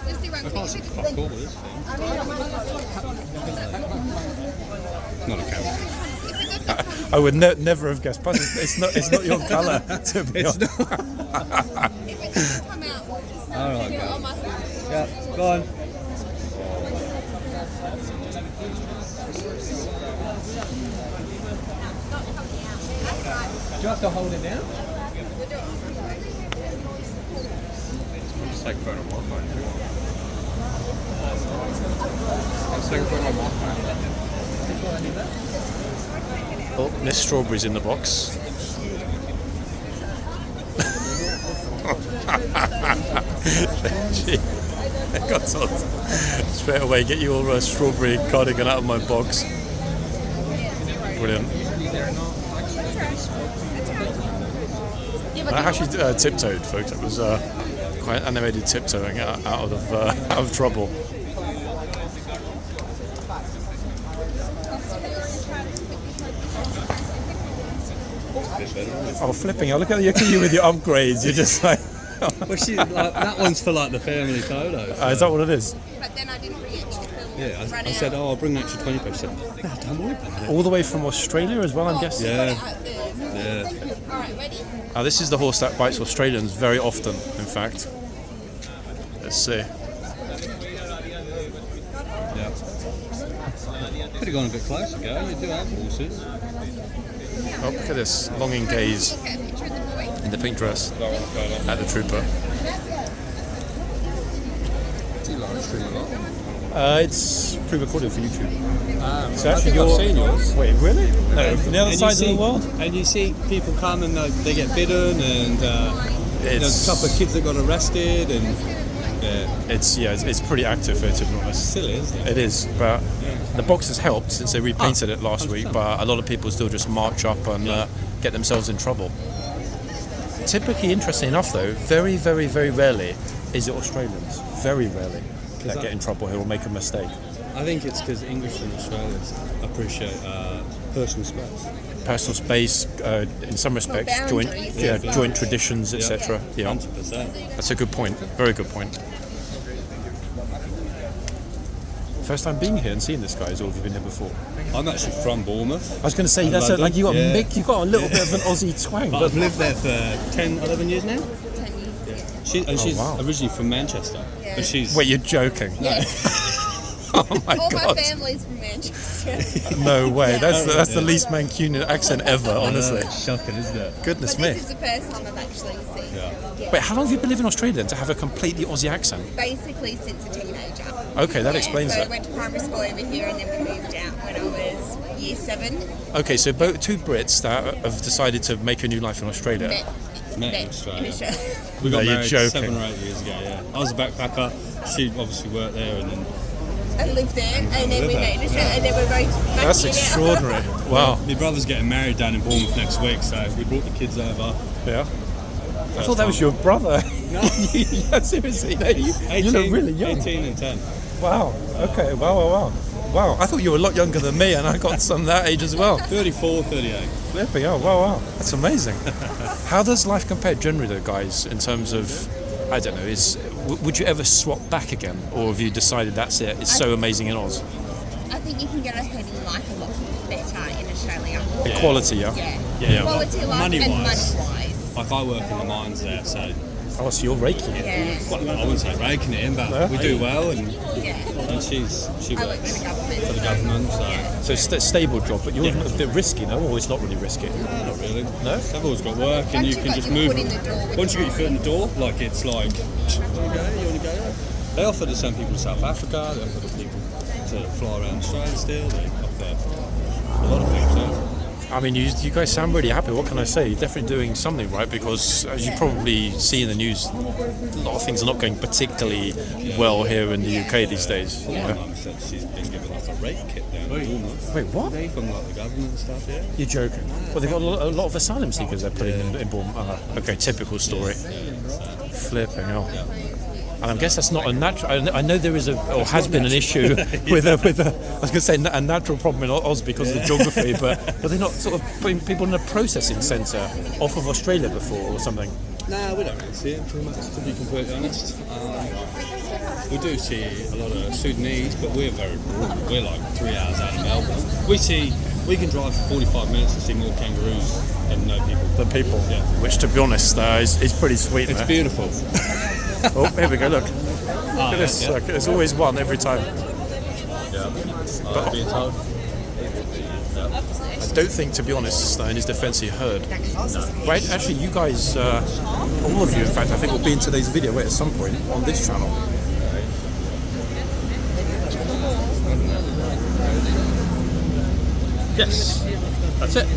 Let's do I can't see fuck all of this thing. Not a camera. I would never have guessed. Plus, it's not your colour. To be honest. All right, go. Yeah, go on. Do you have to hold it down? Just take a photo of my phone. Let's take a photo of my phone. Oh, Miss Strawberry's in the box. She got told straight away, get your strawberry cardigan out of my box. Brilliant. I actually tiptoed, folks. It was quite animated tiptoeing out of trouble. Oh, flipping! Look at you with your upgrades. You're just like. Well, that one's for like the family photos. Is that what it is? But then I didn't bring extra film. Yeah, I said, I'll bring an extra 20%. No, don't worry about it. All the way from Australia as well, I'm guessing. Yeah. Alright, ready? This is the horse that bites Australians very often, in fact. Let's see. Yeah. Could have gone a bit closer, girl. You do have horses. Oh, look at this. Longing gaze Get a picture of the boy. in the pink dress at the trooper. Do you live stream a lot? It's pre-recorded for YouTube. So I actually think I've seen yours. Wait, really? No, from the other And side you of see- the world? And you see people come and they get bitten, and there's a couple of kids that got arrested, and It's pretty active here, to be honest. silly, isn't it? It is, but the box has helped since they repainted it last week. But a lot of people still just march up and get themselves in trouble. Typically, interesting enough, though, very, very, very rarely is it Australians. Very rarely that get in trouble here or make a mistake. I think it's because English and Australians appreciate personal space. Personal space, in some respects, boundaries, joint traditions, etc. Yeah, 100%. that's a good point. Very good point. First time being here and seeing this, guys, or have you been here before? I'm actually from Bournemouth. I was going to say And that's London. like you got Yeah. you got a little bit of an Aussie twang. But I've lived there for 10, 11 years now. 10 years. She's wow. originally from Manchester. Yeah. But she's... Wait, you're joking? Yes. Oh my All god! my family's from Manchester. No way. That's the Yeah. least Mancunian accent ever. Honestly, It's shocking, isn't it? goodness But me. this is the first time I've actually seen it. Wait, how long have you been living in Australia then to have a completely Aussie accent? Basically since a teenager. Okay, that explains so that. I went to primary school over here and then we moved out when I was year 7. Okay, so both two Brits that have decided to make a new life in Australia. Met in Australia. Australia. We got No, you're married joking. 7 or 8 years ago, yeah. I was a backpacker. She obviously worked there, and then I lived there and then we Lived met in there. Australia and then we're both back That's here now. extraordinary. Wow. my brother's getting married down in Bournemouth next week, so we brought the kids over. Yeah. I thought that was your brother. No. Yeah, seriously, no, you look really young. 18 and 10. Wow. Okay. Wow. Wow. I thought you were a lot younger than me, and I got some that age as well. 34, 38. Flipping. Oh, wow. That's amazing. How does life compare generally, though, guys, in terms of, I don't know, would you ever swap back again, or have you decided that's it? It's so amazing in Oz. I think you can get ahead in life a lot better in Australia. Equality, yeah. Yeah. Quality life Money-wise. and money-wise. Like, I work in the mines there, so Oh, so you're raking it. Yeah. well, I wouldn't say raking it in, but No? we do well, and Yeah. she I work works for the government. for the government, so So stable job, but you're a bit risky, no? Or it's not really risky. not really. No? They've always got work, and Once you you've can got just your move. foot in the door, Once you get your foot in the door, like it's like, you want to go? They offer to send people to South Africa. They offer to people to fly around Australia still. They offer a lot of things. So. I mean, you guys sound really happy. What can I say? You're definitely doing something right, because as you probably see in the news, a lot of things are not going particularly well here in the UK these days. My Yeah. mum said she's been given like a rape kit down in Bournemouth Wait, what? from like the government and stuff. Yeah. You're joking? Well, they've got a lot of asylum seekers they're putting in Bournemouth. Okay, typical story. Flipping hell. And I guess that's not a natural. I know there is or has been an issue with a. I was going to say a natural problem in Oz because of the geography, but they're not sort of putting people in a processing centre off of Australia before or something. No, we don't really see it too much, to be completely honest. We do see a lot of Sudanese, but we're very rural. We're like 3 hours out of Melbourne. We can drive for 45 minutes to see more kangaroos than no people. The people, Yeah. which to be honest, is pretty sweet. It's man. beautiful. Oh, here we go. Look at this. yeah. Look, there's always one every time. Yeah. I like being told. I don't think, to be honest, in his defence, he heard. No. Right? Actually, you guys, all of you, in fact, I think will be in today's video at some point on this channel. Yes. That's it.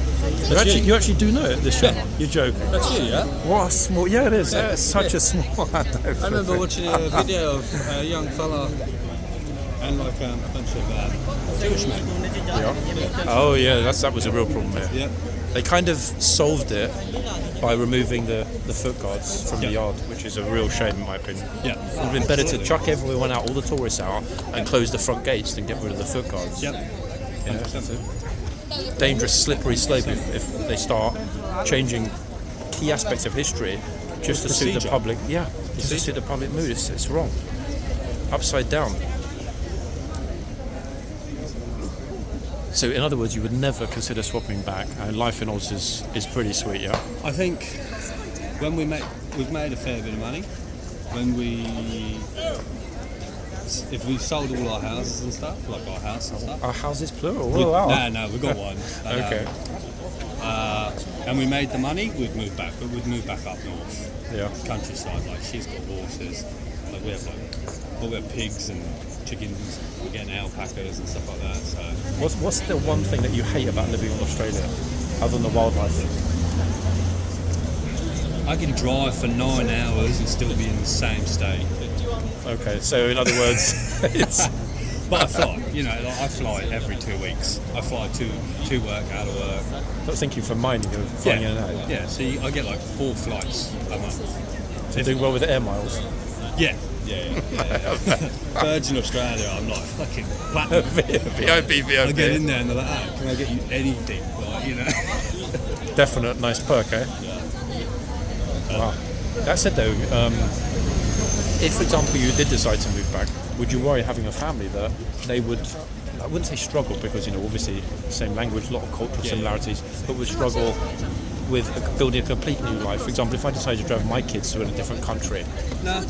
You actually do know it, this channel. You joke. That's you, yeah? What a small... Yeah, it is. Yeah, it's such a small... I remember watching a video of a young fella and like a bunch of Jewish men. Yeah. Oh, yeah, that was a real problem there. Yeah. They kind of solved it by removing the foot guards from the yard, which is a real shame in my opinion. Yeah. It would have been better to chuck everyone out, all the tourists out, and close the front gates than get rid of the foot guards. Yep. You know, it's a dangerous, slippery slope if they start changing key aspects of history just to suit the Procedure. public. Yeah, just to suit the public mood. It's wrong. Upside down. So, in other words, you would never consider swapping back, and life in Oz is pretty sweet, yeah? I think when we've made a fair bit of money. If we sold all our houses and stuff, like our house and stuff. Our house is plural. Oh, wow. No, we've got one. Okay. And we made the money, we'd move back, but we'd move back up north. Yeah. Countryside, like she's got horses, like we have pigs and chickens, we're getting alpacas and stuff like that. So What's the one thing that you hate about living in Australia, other than the wildlife? I can drive for 9 hours and still be in the same state. Okay, so in other words, it's... But I fly, like I fly every 2 weeks. I fly to work, out of work. I was thinking for mining, you're flying in and out. Yeah, so I get like 4 flights a month. So you're doing well with the air miles. Yeah. Virgin Australia, I'm like fucking platinum. VIP. I get in there and they're like, can I get you anything? Like, Definite nice perk, eh? Wow. That said though, if for example you did decide to move back, would you worry having a family that they would, I wouldn't say struggle because obviously same language, a lot of cultural similarities, but would struggle with building a complete new life? For example, if I decided to drive my kids to a different country, no.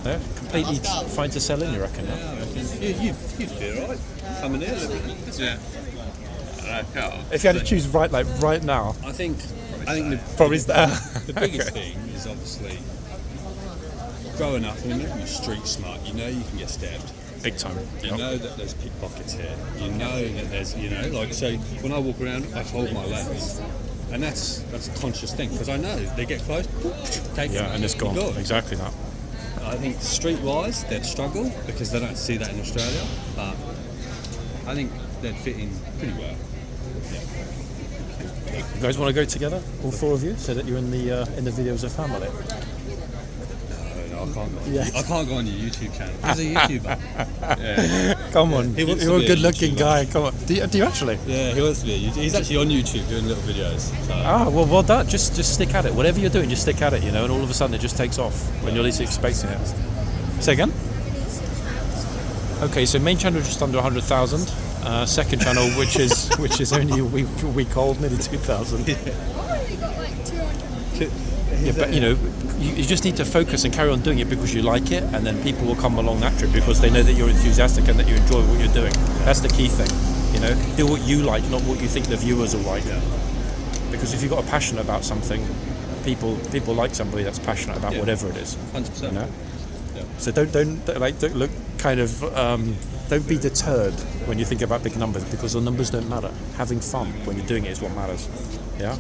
yeah, completely fine to sell in, you reckon? You'd be alright. Coming here a little bit. Yeah. If you had to choose right now, I think the probably there. The biggest thing is obviously growing up in America, you're street smart. You know you can get stabbed. Big time. You know that there's pickpockets here. You know that there's, like so when I walk around, I hold my legs, and that's a conscious thing because I know they get close, take it, and it's gone. Exactly that. I think streetwise they'd struggle because they don't see that in Australia, but I think they'd fit in pretty well. You guys want to go together, all 4 of you, so that you're in the video as a family? No, I can't. Yeah. I can't go on your YouTube channel. He's a YouTuber. Yeah. Come on, He wants you're to a be a good-looking YouTuber. guy. Come on, do you actually? Yeah, he wants to be a YouTuber. He's actually on YouTube doing little videos. So. Well done. Just stick at it. Whatever you're doing, just stick at it. And all of a sudden it just takes off when you're least expecting it. Say again. Okay, so main channel just under 100,000. Second channel, which is only a week old, nearly 2,000. Yeah, but you just need to focus and carry on doing it because you like it, and then people will come along naturally because they know that you're enthusiastic and that you enjoy what you're doing. That's the key thing. Do what you like, not what you think the viewers will like. Because if you've got a passion about something, people like somebody that's passionate about whatever it is. 100%. Yeah. So don't look kind of don't be deterred when you think about big numbers because the numbers don't matter. Having fun when you're doing it is what matters. Yeah.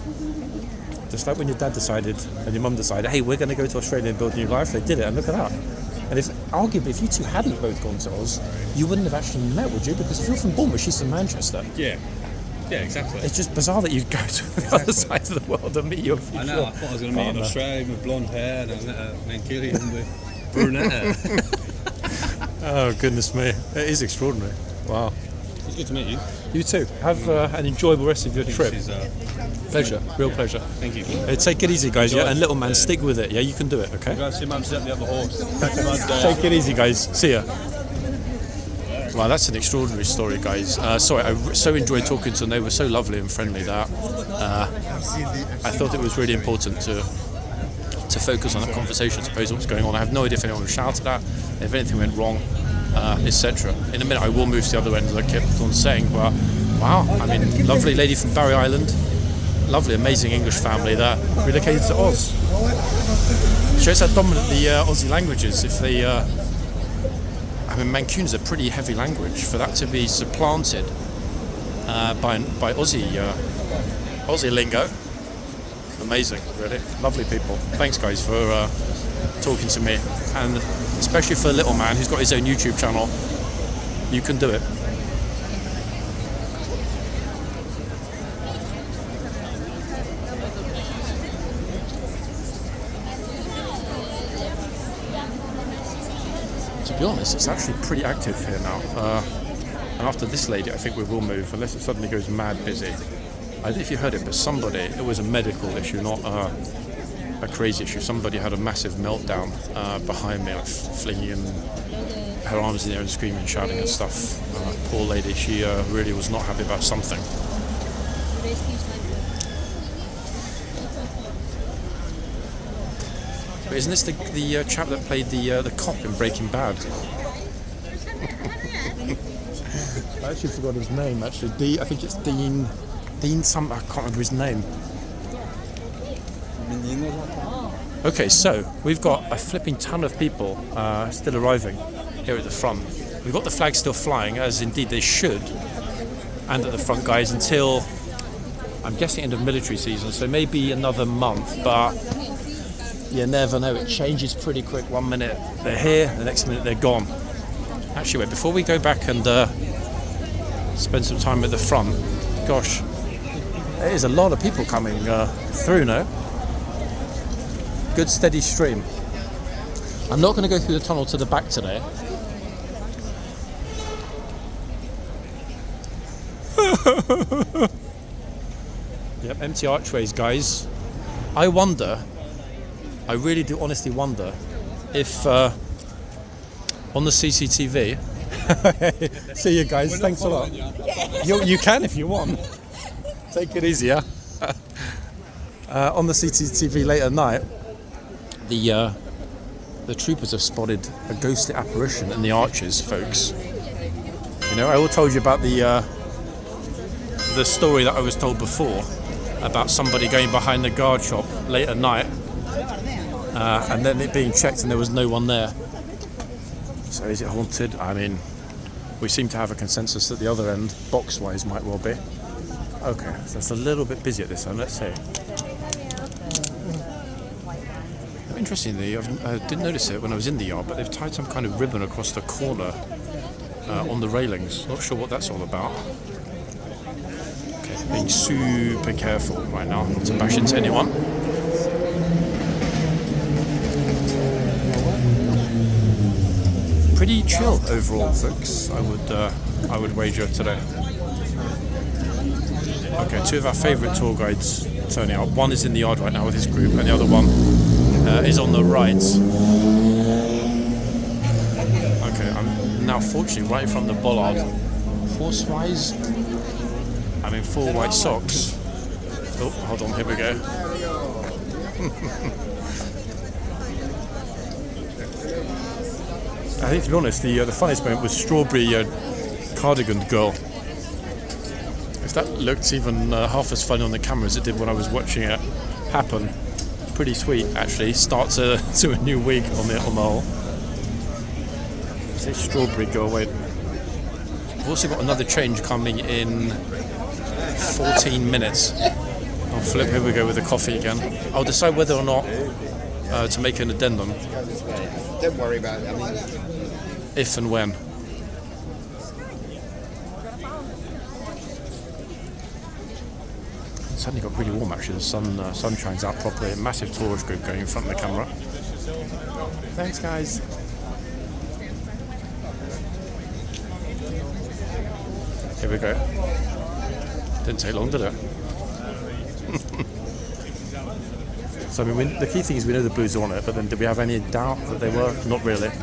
Just like when your dad decided and your mum decided, hey, we're going to go to Australia and build a new life. They did it, and look at that. And arguably, if you two hadn't both gone to Oz, you wouldn't have actually met, would you? Because if you're from Bournemouth, she's from Manchester. Yeah, exactly. It's just bizarre that you'd go to the other side of the world and meet your future I know. I thought I was going to meet an Australian with blonde hair and a Mancunian with brunette hair. Oh, goodness me. It is extraordinary. Wow. It's good to meet you. You too. Have an enjoyable rest of your trip. This is, Pleasure, real pleasure. thank you. Take it easy, guys. Yeah, and little man, stick with it. Yeah, you can do it. Okay. Go and see Mum set the other horse. Catch him out there. Take it easy, guys. See ya. Wow, that's an extraordinary story, guys. Sorry, I so enjoyed talking to them. They were so lovely and friendly that I thought it was really important to focus on that conversation, suppose what's going on. I have no idea if anyone was shouted at, if anything went wrong, etc. In a minute, I will move to the other end, as I kept on saying. But wow, I mean, lovely lady from Barry Island, lovely, amazing English family that relocated to Oz. Shows how dominant the Aussie language is. If they, I mean, Mancunian is a pretty heavy language. For that to be supplanted by Aussie lingo, amazing, really. Lovely people. Thanks, guys, for talking to me, and especially for the little man who's got his own YouTube channel. You can do it. To be honest, it's actually pretty active here now. And after this lady, I think we will move, unless it suddenly goes mad busy. I don't know if you heard it, but somebody, it was a medical issue, not a crazy issue. Somebody had a massive meltdown behind me, like flinging her arms in the air and screaming and shouting and stuff. Poor lady, she really was not happy about something. But isn't this the chap that played the cop in Breaking Bad? I actually forgot his name. Actually, I think it's Dean. I can't remember his name. Okay, so we've got a flipping ton of people still arriving here at the front. We've got the flags still flying, as indeed they should, and at the front, guys, until I'm guessing end of military season, so maybe another month. But you never know; it changes pretty quick. 1 minute they're here, the next minute they're gone. Actually, wait, before we go back and spend some time at the front, gosh, there is a lot of people coming through now. Good steady stream. I'm not going to go through the tunnel to the back today. Yep, empty archways, guys. I really do honestly wonder if on the CCTV. See you guys, thanks a lot. You can if you want. Take it easy, yeah? On the CCTV late at night, the troopers have spotted a ghostly apparition in the arches, folks. You know, I all told you about the story that I was told before about somebody going behind the guard shop late at night, and then it being checked and there was no one there. So is it haunted? I mean, we seem to have a consensus at the other end, box-wise, might well be. Okay, so it's a little bit busy at this end. Let's see. Interestingly, I didn't notice it when I was in the yard, but they've tied some kind of ribbon across the corner on the railings. Not sure what that's all about. Okay, being super careful right now, not to bash into anyone. Pretty chill overall, folks. I would wager today. Okay, two of our favourite tour guides turning up. One is in the yard right now with his group, and the other one is on the right. Okay, I'm now fortunately right in front of the bollard. Horsewise, I'm in full white socks. Oh, hold on, here we go. I think, to be honest, the funniest moment was Strawberry Cardigan Girl. If that looked even half as funny on the camera as it did when I was watching it happen, pretty sweet actually. Starts to a new week on the whole. Say Strawberry Girl. Wait, we've also got another change coming in 14 minutes. I'll flip. Here we go with the coffee again. I'll decide whether or not to make an addendum. Don't worry about it. I mean, if and when. It's suddenly got really warm actually. The sun shines out properly. A massive tourist group going in front of the camera. Thanks, guys. Here we go. Didn't take long, did it? So I mean, the key thing is we know the Blues are on it, but then did we have any doubt that they were? Not really. I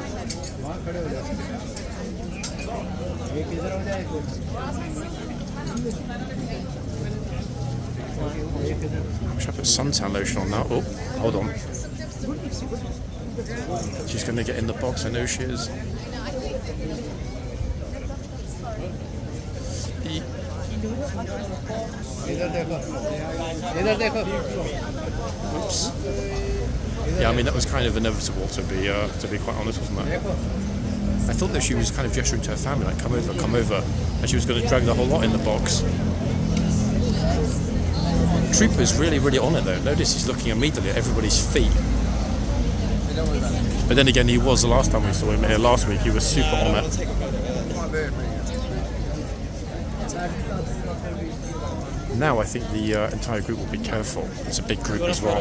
should put suntan lotion on now. Oh, hold on. She's going to get in the box. I know she is. Oops. Yeah, I mean that was kind of inevitable to be quite honest, wasn't it? I thought that she was kind of gesturing to her family, like come over, and she was going to drag the whole lot in the box. Trooper's really on it though. Notice he's looking immediately at everybody's feet. But then again, he was the last time we saw him here last week. He was super on it. Now I think the entire group will be careful. It's a big group as well.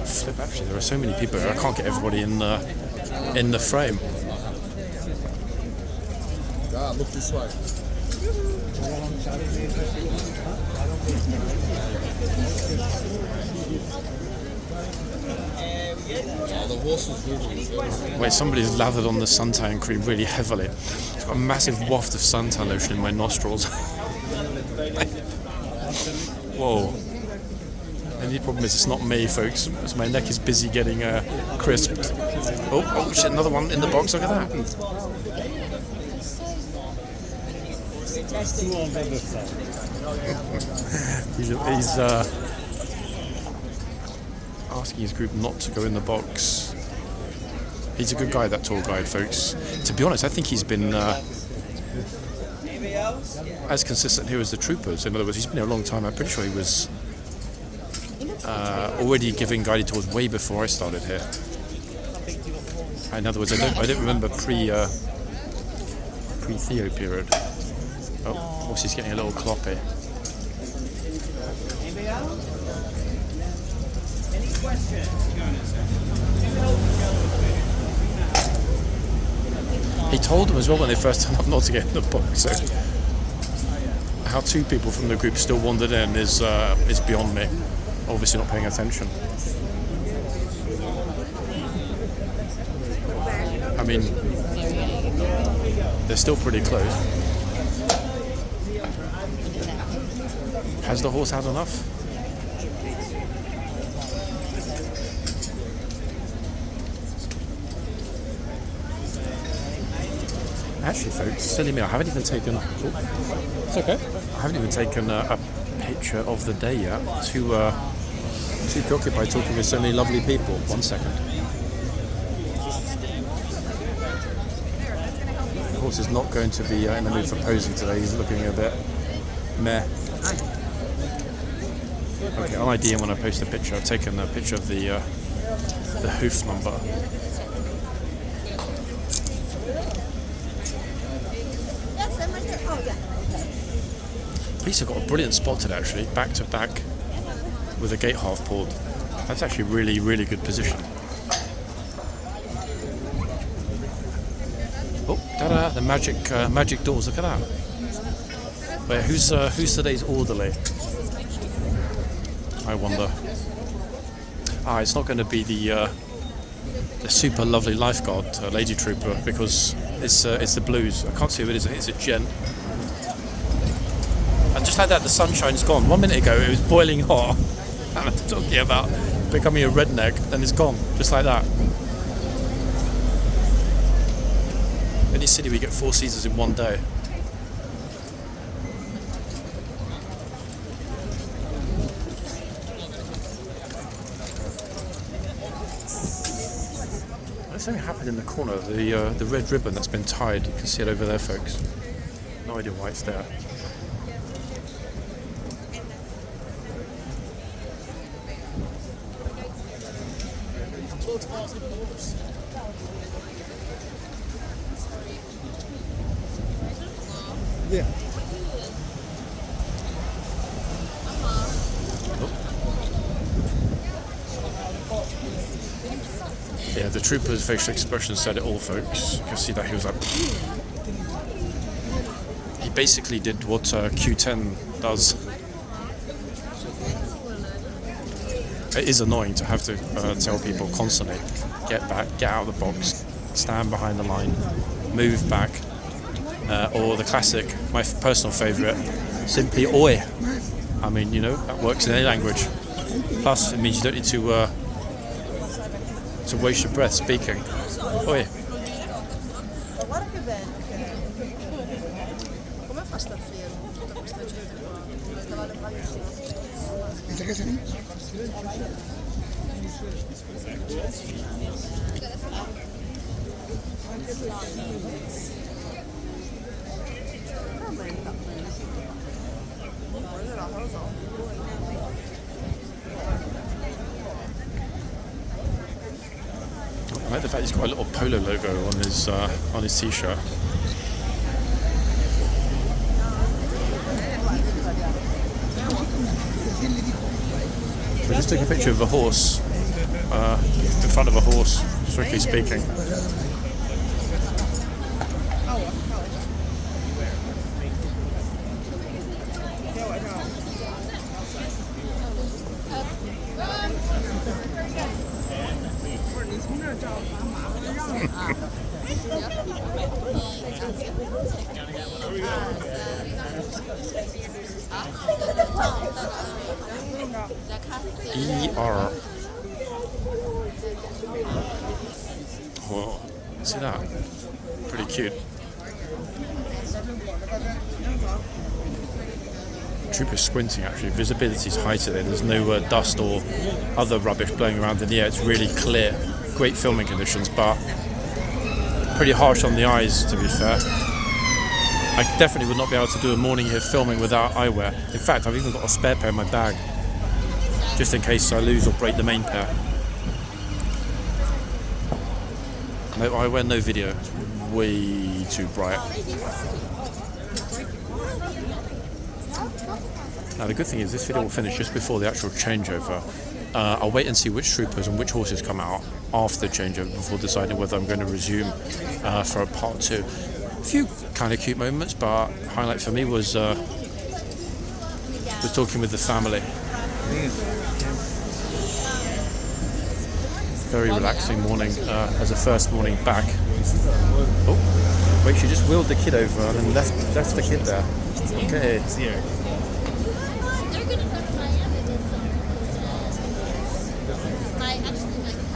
Flip, actually, there are so many people here. I can't get everybody in the frame. Ah, look this way. The horse was moving. Wait, somebody's lathered on the suntan cream really heavily. It's got a massive waft of suntan lotion in my nostrils. Whoa. And the problem is it's not me, folks. As my neck is busy getting crisped. Oh shit, another one in the box. Look at that. He's asking his group not to go in the box. He's a good guy, that tour guide, folks. To be honest, I think he's been as consistent here as the troopers. In other words, he's been here a long time. I'm pretty sure he was already giving guided tours way before I started here. In other words, I don't remember pre-Theo period. Oh, horse is getting a little cloppy. He told them as well when they first turned up not to get in the box. So how two people from the group still wandered in is beyond me. Obviously not paying attention. I mean, they're still pretty close. Has the horse had enough? Actually, folks, silly me, I haven't even taken. It's okay. I haven't even taken a picture of the day yet. Too preoccupied talking with so many lovely people. 1 second. The horse is not going to be in the mood for posing today. He's looking a bit meh. Okay, on ID, when I post a picture, I've taken a picture of the hoof number. Police have got a brilliant spot today, actually, back to back with a gate half pulled. That's actually really good position. Oh, ta-da! The magic doors. Look at that. Wait, who's today's orderly? I wonder. It's not going to be the super lovely lifeguard lady trooper, because it's the Blues. I can't see who it is. I think it's a gent. And just like that, the sunshine's gone. 1 minute ago, it was boiling hot. And I'm talking about becoming a redneck, then it's gone, just like that. In this city, we get 4 seasons in one day. There's something happened in the corner. The red ribbon that's been tied. You can see it over there, folks. No idea why it's there. Yeah. Yeah, the trooper's facial expression said it all, folks. You can see that he was like... He basically did what Q10 does. It is annoying to have to tell people constantly, get back, get out of the box, stand behind the line, move back, or the classic, my personal favourite, simply oi. I mean, you know, that works in any language. Plus, it means you don't need to waste your breath speaking. Oi. I like the fact he's got a little polo logo on his t-shirt. So just take a picture of a horse, in front of a horse, strictly speaking. ER. Oh, see that? Pretty cute. Trooper's squinting actually. Visibility's high today. There's no dust or other rubbish blowing around in the air. It's really clear. Great filming conditions, but pretty harsh on the eyes, to be fair. I definitely would not be able to do a morning here filming without eyewear. In fact, I've even got a spare pair in my bag, just in case I lose or break the main pair. No eyewear, no video. It's way too bright. Now the good thing is this video will finish just before the actual changeover. I'll wait and see which troopers and which horses come out after the changeover before deciding whether I'm going to resume for a part 2. A few kind of cute moments, but highlight for me was talking with the family. Very relaxing morning as a first morning back. Oh, wait, she just wheeled the kid over and left the kid there. Okay.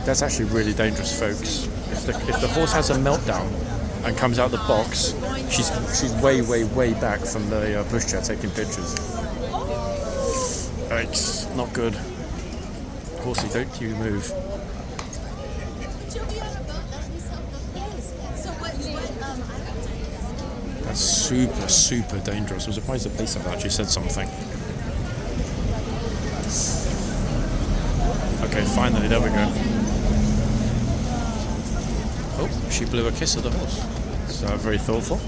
That's actually really dangerous, folks. If the horse has a meltdown and comes out the box, she's way back from the pushchair taking pictures. It's not good. Horsey, don't you move. That's super dangerous. I'm surprised the police have actually said something. Okay, finally, there we go. Oh, she blew a kiss at the horse. It's very thoughtful.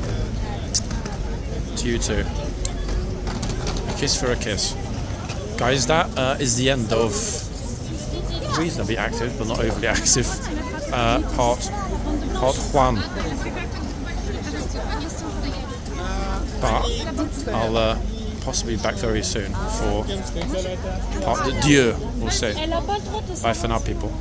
To you too. A kiss for a kiss. Guys, that is the end of reasonably active, but not overly active, part 1. But I'll possibly be back very soon for part 2, we'll say. Bye for now, people.